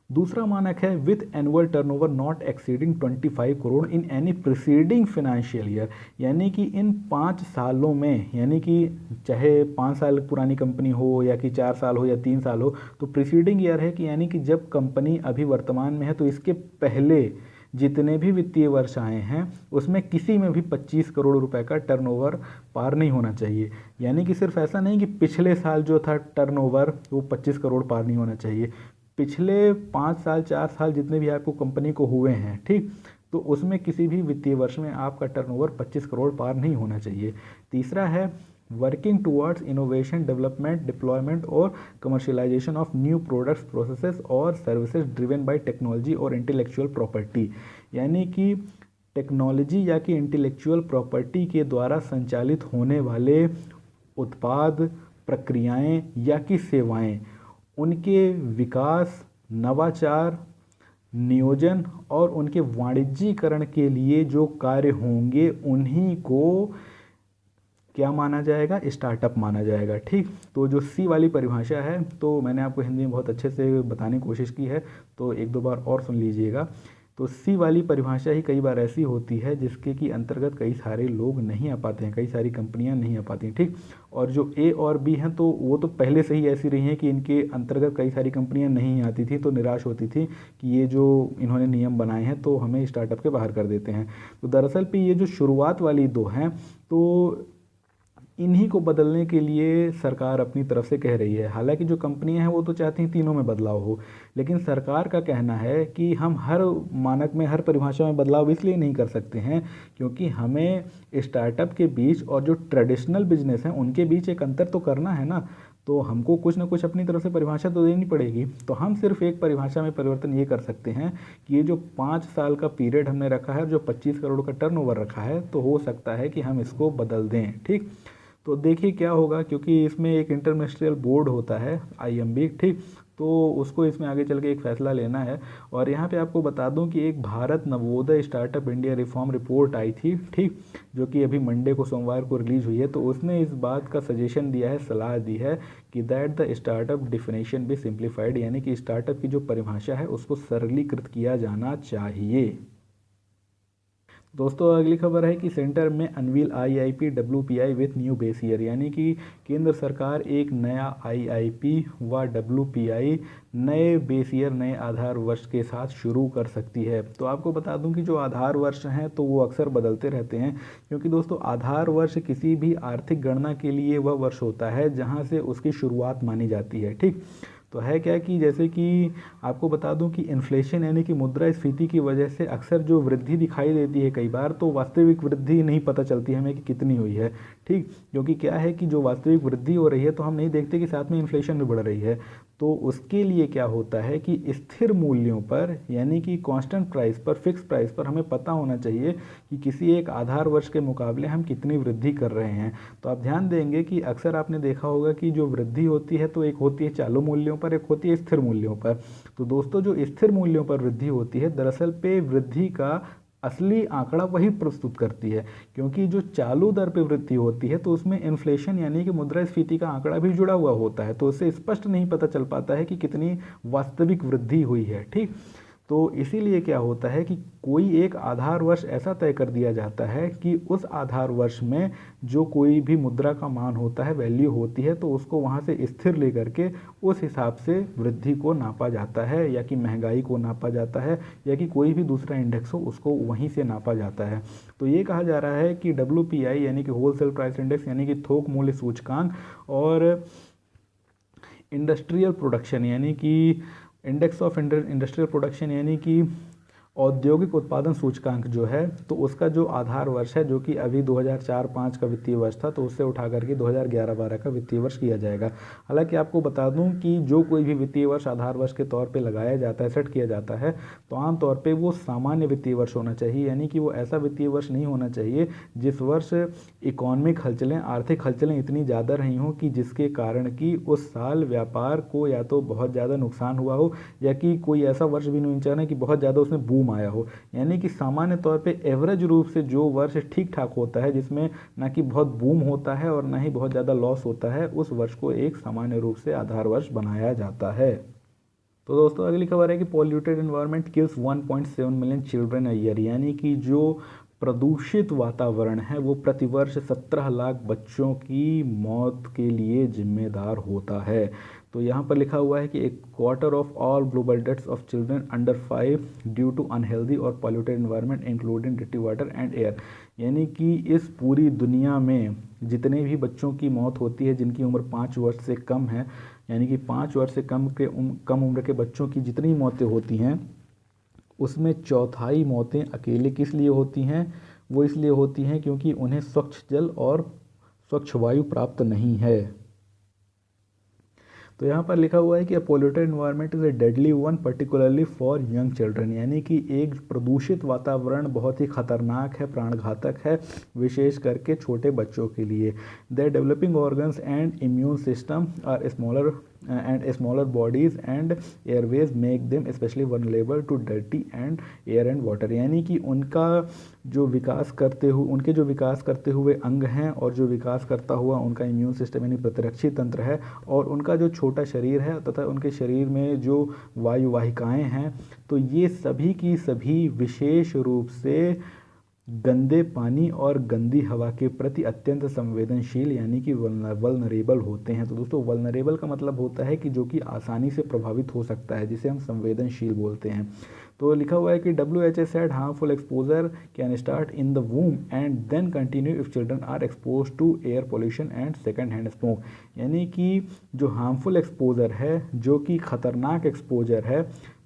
दूसरा मानक है with annual turnover not exceeding 25 crore in any preceding financial year, यानी कि इन 5 सालों में, यानी कि चाहे 5 साल पुरानी कंपनी हो या कि 4 साल हो या 3 साल हो, तो प्रिसीडिंग ईयर है कि यानी कि जब कंपनी अभी वर्तमान में है तो इसके पहले जितने भी वित्तीय वर्ष आए हैं उसमें किसी में भी 25 करोड़ रुपए का टर्नओवर पार नहीं होना चाहिए। यानी कि सिर्फ ऐसा नहीं कि पिछले साल जो था टर्नओवर वो 25 करोड़ पार नहीं होना चाहिए, पिछले 5 साल 4 साल जितने भी आपको कंपनी को हुए हैं, ठीक, तो उसमें किसी भी वित्तीय वर्ष में आपका टर्नओवर 25 करोड़ पार नहीं होना चाहिए। तीसरा है working towards innovation development deployment और commercialisation of new products processes और सर्विसेज ड्रिवन बाय टेक्नोलॉजी और इंटेलेक्चुअल प्रॉपर्टी, यानी कि टेक्नोलॉजी या कि इंटेलेक्चुअल प्रॉपर्टी के द्वारा संचालित होने वाले उत्पाद, प्रक्रियाएं या कि सेवाएं, उनके विकास, नवाचार, नियोजन और उनके वाणिज्यीकरण के लिए जो कार्य होंगे उन्हीं को क्या माना जाएगा, स्टार्टअप माना जाएगा। ठीक, तो जो सी वाली परिभाषा है तो मैंने आपको हिंदी में बहुत अच्छे से बताने की कोशिश की है, तो एक दो बार और सुन लीजिएगा। तो सी वाली परिभाषा ही कई बार ऐसी होती है जिसके कि अंतर्गत कई सारे लोग नहीं आ पाते हैं, कई सारी कंपनियां नहीं आ पाती हैं। ठीक, और जो ए और बी हैं तो वो तो पहले से ही ऐसी रही हैं कि इनके अंतर्गत कई सारी कंपनियां नहीं आती थी, तो निराश होती थी कि ये जो इन्होंने नियम बनाए हैं तो हमें स्टार्टअप के बाहर कर देते हैं। तो दरअसल पे ये जो शुरुआत वाली दो हैं तो इन्हीं को बदलने के लिए सरकार अपनी तरफ से कह रही है। हालांकि जो कंपनियां हैं वो तो चाहती हैं तीनों में बदलाव हो, लेकिन सरकार का कहना है कि हम हर मानक में, हर परिभाषा में बदलाव इसलिए नहीं कर सकते हैं क्योंकि हमें स्टार्टअप के बीच और जो ट्रेडिशनल बिजनेस हैं उनके बीच एक अंतर तो करना है ना, तो हमको कुछ ना कुछ अपनी तरफ से परिभाषा तो देनी पड़ेगी। तो हम सिर्फ एक परिभाषा में परिवर्तन ये कर सकते हैं कि ये जो 5 साल का पीरियड हमने रखा है, जो 25 करोड़ का टर्नओवर रखा है, तो हो सकता है कि हम इसको बदल दें। ठीक, तो देखिए क्या होगा, क्योंकि इसमें एक इंटरमिनिस्ट्रियल बोर्ड होता है आईएमबी, ठीक, तो उसको इसमें आगे चल के एक फ़ैसला लेना है। और यहाँ पे आपको बता दूं कि एक Bharat Navodaya startup India reform report आई थी, ठीक, जो कि अभी मंडे को, सोमवार को रिलीज़ हुई है, तो उसने इस बात का सजेशन दिया है, सलाह दी है कि that the startup definition be simplified, यानी कि स्टार्टअप की जो परिभाषा है उसको सरलीकृत किया जाना चाहिए। दोस्तों अगली खबर है कि सेंटर में unveil IIP WPI with new base year, यानी कि केंद्र सरकार एक नया आईआईपी व डब्ल्यूपीआई नए बेस ईयर, नए आधार वर्ष के साथ शुरू कर सकती है। तो आपको बता दूं कि जो आधार वर्ष हैं तो वो अक्सर बदलते रहते हैं, क्योंकि दोस्तों आधार वर्ष किसी भी आर्थिक गणना के लिए वह वर्ष होता है जहां से उसकी शुरुआत मानी जाती है। ठीक, तो है क्या कि जैसे कि आपको बता दूं कि इन्फ्लेशन यानी कि मुद्रास्फीति की वजह से अक्सर जो वृद्धि दिखाई देती है कई बार, तो वास्तविक वृद्धि नहीं पता चलती हमें कि कितनी हुई है। ठीक, क्योंकि क्या है कि जो वास्तविक वृद्धि हो रही है तो हम नहीं देखते कि साथ में इन्फ्लेशन भी बढ़ रही है। तो उसके लिए क्या होता है कि स्थिर मूल्यों पर, यानी कि कांस्टेंट प्राइस पर, फिक्स प्राइस पर हमें पता होना चाहिए कि किसी एक आधार वर्ष के मुकाबले हम कितनी वृद्धि कर रहे हैं। तो आप ध्यान देंगे कि अक्सर आपने देखा होगा कि जो वृद्धि होती है तो एक होती है चालू मूल्यों पर, एक होती है स्थिर मूल्यों पर। तो दोस्तों जो स्थिर मूल्यों पर वृद्धि होती है दरअसल पे वृद्धि का असली आंकड़ा वही प्रस्तुत करती है, क्योंकि जो चालू दर पे वृद्धि होती है तो उसमें इन्फ्लेशन यानी कि मुद्रास्फीति का आंकड़ा भी जुड़ा हुआ होता है, तो उससे स्पष्ट नहीं पता चल पाता है कि कितनी वास्तविक वृद्धि हुई है। ठीक, तो इसीलिए क्या होता है कि कोई एक आधार वर्ष ऐसा तय कर दिया जाता है कि उस आधार वर्ष में जो कोई भी मुद्रा का मान होता है, वैल्यू होती है, तो उसको वहाँ से स्थिर लेकर के उस हिसाब से वृद्धि को नापा जाता है, या कि महंगाई को नापा जाता है, या कि कोई भी दूसरा इंडेक्स हो उसको वहीं से नापा जाता है। तो ये कहा जा रहा है कि WPI यानी कि होलसेल प्राइस इंडेक्स यानी कि थोक मूल्य सूचकांक, और इंडस्ट्रियल प्रोडक्शन यानी कि इंडेक्स ऑफ इंडस्ट्रियल प्रोडक्शन यानी कि औद्योगिक उत्पादन सूचकांक जो है, तो उसका जो आधार वर्ष है, जो कि अभी 2004-05 का वित्तीय वर्ष था, तो उससे उठा करके 2011-12 का वित्तीय वर्ष किया जाएगा। हालांकि आपको बता दूं कि जो कोई भी वित्तीय वर्ष आधार वर्ष के तौर पे लगाया जाता है, सेट किया जाता है, तो आमतौर पे वो सामान्य वित्तीय वर्ष होना चाहिए, यानी कि वो ऐसा वित्तीय वर्ष नहीं होना चाहिए जिस वर्ष इकोनॉमिक हलचलें, आर्थिक हलचलें इतनी ज़्यादा रही हों कि जिसके कारण कि उस साल व्यापार को या तो बहुत ज़्यादा नुकसान हुआ हो, या कि कोई ऐसा वर्ष भी नहीं चाहना कि बहुत ज़्यादा उसमें बूम आया हो। यानी कि सामान्य तौर पे एवरेज रूप से जो वर्ष ठीक ठाक होता है, जिसमें ना कि बहुत बूम होता है और ना ही बहुत ज़्यादा लॉस होता है, उस वर्ष को एक सामान्य रूप से आधार वर्ष बनाया जाता है। तो दोस्तों अगली खबर है कि polluted environment kills 1.7 million children a year, यानी कि जो प्रदूषित वातावरण है वो प्रतिवर्ष 17 लाख बच्चों की मौत के लिए जिम्मेदार होता है। तो यहाँ पर लिखा हुआ है कि एक quarter of all global deaths of children under 5 due to unhealthy और पॉल्यूटेड एनवायरनमेंट इंक्लूडिंग डिटी वाटर एंड एयर, यानी कि इस पूरी दुनिया में जितने भी बच्चों की मौत होती है जिनकी उम्र 5 वर्ष से कम है, यानी कि 5 वर्ष से कम उम्र के बच्चों की जितनी मौतें होती हैं उसमें चौथाई मौतें अकेले किस लिए होती हैं, वो इसलिए होती हैं क्योंकि उन्हें स्वच्छ जल और स्वच्छ वायु प्राप्त नहीं है। तो यहाँ पर लिखा हुआ है कि polluted environment is a deadly one particularly for young children, यानी कि एक प्रदूषित वातावरण बहुत ही खतरनाक है, प्राणघातक है, विशेष करके छोटे बच्चों के लिए। Their developing organs and immune system are smaller bodies and airways make them specially vulnerable to dirty and air and water, यानी कि उनके जो विकास करते हुए अंग हैं और जो विकास करता हुआ उनका इम्यून सिस्टम यानी प्रतिरक्षी तंत्र है और उनका जो छोटा शरीर है तथा उनके शरीर में जो वायुवाहिकाएं हैं, तो ये सभी की सभी विशेष रूप से गंदे पानी और गंदी हवा के प्रति अत्यंत संवेदनशील यानी कि वल्नरेबल होते हैं। तो दोस्तों वल्नरेबल का मतलब होता है कि जो कि आसानी से प्रभावित हो सकता है, जिसे हम संवेदनशील बोलते हैं। तो लिखा हुआ है कि WHO said harmful exposure can start in the womb and then continue if children are exposed to air pollution and second hand smoke, यानी कि जो हार्मफुल एक्सपोजर है, जो कि खतरनाक एक्सपोजर है,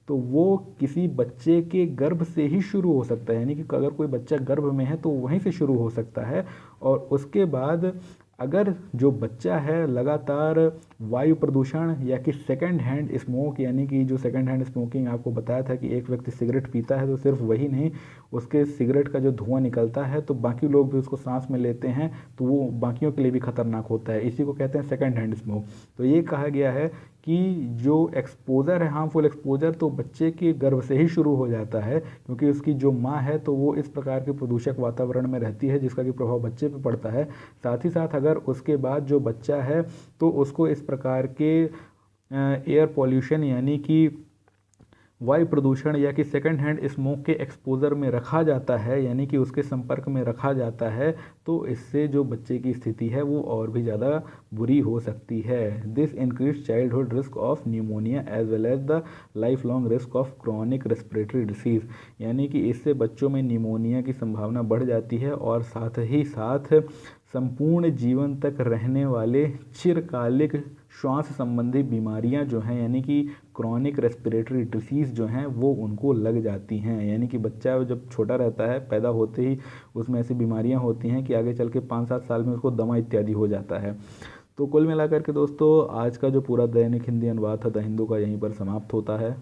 तो वो किसी बच्चे के गर्भ से ही शुरू हो सकता है, यानी कि अगर कोई बच्चा गर्भ में है तो वहीं से शुरू हो सकता है और उसके बाद अगर जो बच्चा है लगातार वायु प्रदूषण या कि सेकंड हैंड स्मोक, यानी कि जो सेकंड हैंड स्मोकिंग आपको बताया था कि एक व्यक्ति सिगरेट पीता है तो सिर्फ वही नहीं, उसके सिगरेट का जो धुआं निकलता है तो बाकी लोग भी उसको सांस में लेते हैं, तो वो बाकियों के लिए भी खतरनाक होता है, इसी को कहते हैं सेकंड हैंड स्मोक। तो ये कहा गया है कि जो एक्सपोजर है, हार्मफुल एक्सपोजर, तो बच्चे के गर्भ से ही शुरू हो जाता है क्योंकि उसकी जो माँ है तो वो इस प्रकार के प्रदूषक वातावरण में रहती है जिसका कि प्रभाव बच्चे पे पड़ता है। साथ ही साथ अगर उसके बाद जो बच्चा है तो उसको इस प्रकार के एयर पॉल्यूशन यानी कि वायु प्रदूषण या कि सेकंड हैंड स्मोक के एक्सपोजर में रखा जाता है, यानी कि उसके संपर्क में रखा जाता है, तो इससे जो बच्चे की स्थिति है वो और भी ज़्यादा बुरी हो सकती है। This increase childhood risk of pneumonia as well as the lifelong risk of chronic respiratory disease, यानी कि इससे बच्चों में निमोनिया की संभावना बढ़ जाती है और साथ ही साथ संपूर्ण जीवन तक रहने वाले चिरकालिक श्वास संबंधी बीमारियां जो हैं यानी कि क्रॉनिक रेस्पिरेटरी डिसीज़ जो हैं वो उनको लग जाती हैं, यानी कि बच्चा जब छोटा रहता है पैदा होते ही उसमें ऐसी बीमारियां होती हैं कि आगे चल के 5-7 साल में उसको दमा इत्यादि हो जाता है। तो कुल मिलाकर के दोस्तों आज का जो पूरा दैनिक हिंदी अनुवाद था द हिंदू का यहीं पर समाप्त होता है।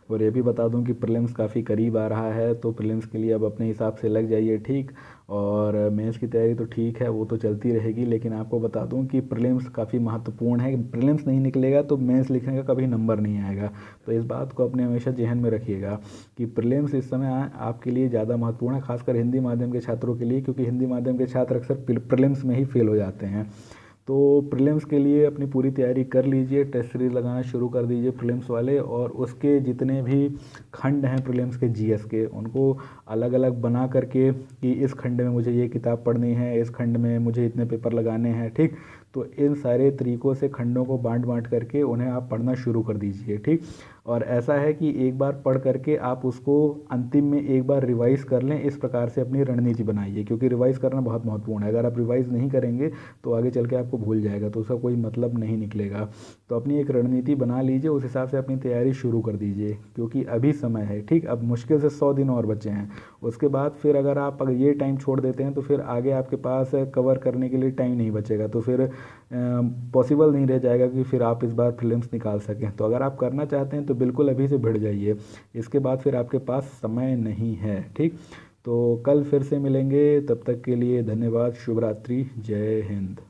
और ये भी बता दूं कि प्रीलिम्स काफ़ी करीब आ रहा है, तो प्रीलिम्स के लिए अब अपने हिसाब से लग जाइए, ठीक। और मेंस की तैयारी तो ठीक है, वो तो चलती रहेगी, लेकिन आपको बता दूं कि प्रीलिम्स काफ़ी महत्वपूर्ण है। प्रीलिम्स नहीं निकलेगा तो मेंस लिखने का कभी नंबर नहीं आएगा, तो इस बात को अपने हमेशा जहन में रखिएगा कि प्रीलिम्स इस समय आपके लिए ज़्यादा महत्वपूर्ण है, खासकर हिंदी माध्यम के छात्रों के लिए, क्योंकि हिंदी माध्यम के छात्र अक्सर प्रीलिम्स में ही फेल हो जाते हैं। तो प्रीलिम्स के लिए अपनी पूरी तैयारी कर लीजिए, टेस्ट सीरीज लगाना शुरू कर दीजिए प्रीलिम्स वाले, और उसके जितने भी खंड हैं प्रीलिम्स के जीएस के उनको अलग अलग बना करके कि इस खंड में मुझे ये किताब पढ़नी है, इस खंड में मुझे इतने पेपर लगाने हैं, ठीक। तो इन सारे तरीक़ों से खंडों को बांट करके उन्हें आप पढ़ना शुरू कर दीजिए, ठीक। और ऐसा है कि एक बार पढ़ करके आप उसको अंतिम में एक बार रिवाइज़ कर लें, इस प्रकार से अपनी रणनीति बनाइए, क्योंकि रिवाइज़ करना बहुत महत्वपूर्ण है। अगर आप रिवाइज़ नहीं करेंगे तो आगे चल के आपको भूल जाएगा, तो उसका कोई मतलब नहीं निकलेगा। तो अपनी एक रणनीति बना लीजिए, उस हिसाब से अपनी तैयारी शुरू कर दीजिए, क्योंकि अभी समय है, ठीक। अब मुश्किल से 100 दिन और बचे हैं, उसके बाद फिर अगर ये टाइम छोड़ देते हैं तो फिर आगे आपके पास कवर करने के लिए टाइम नहीं बचेगा, तो फिर पॉसिबल नहीं रह जाएगा कि फिर आप इस बार प्रीलिम्स निकाल सकें। तो अगर आप करना चाहते हैं तो बिल्कुल अभी से भिड़ जाइए, इसके बाद फिर आपके पास समय नहीं है, ठीक। तो कल फिर से मिलेंगे, तब तक के लिए धन्यवाद, शुभ रात्रि, जय हिंद।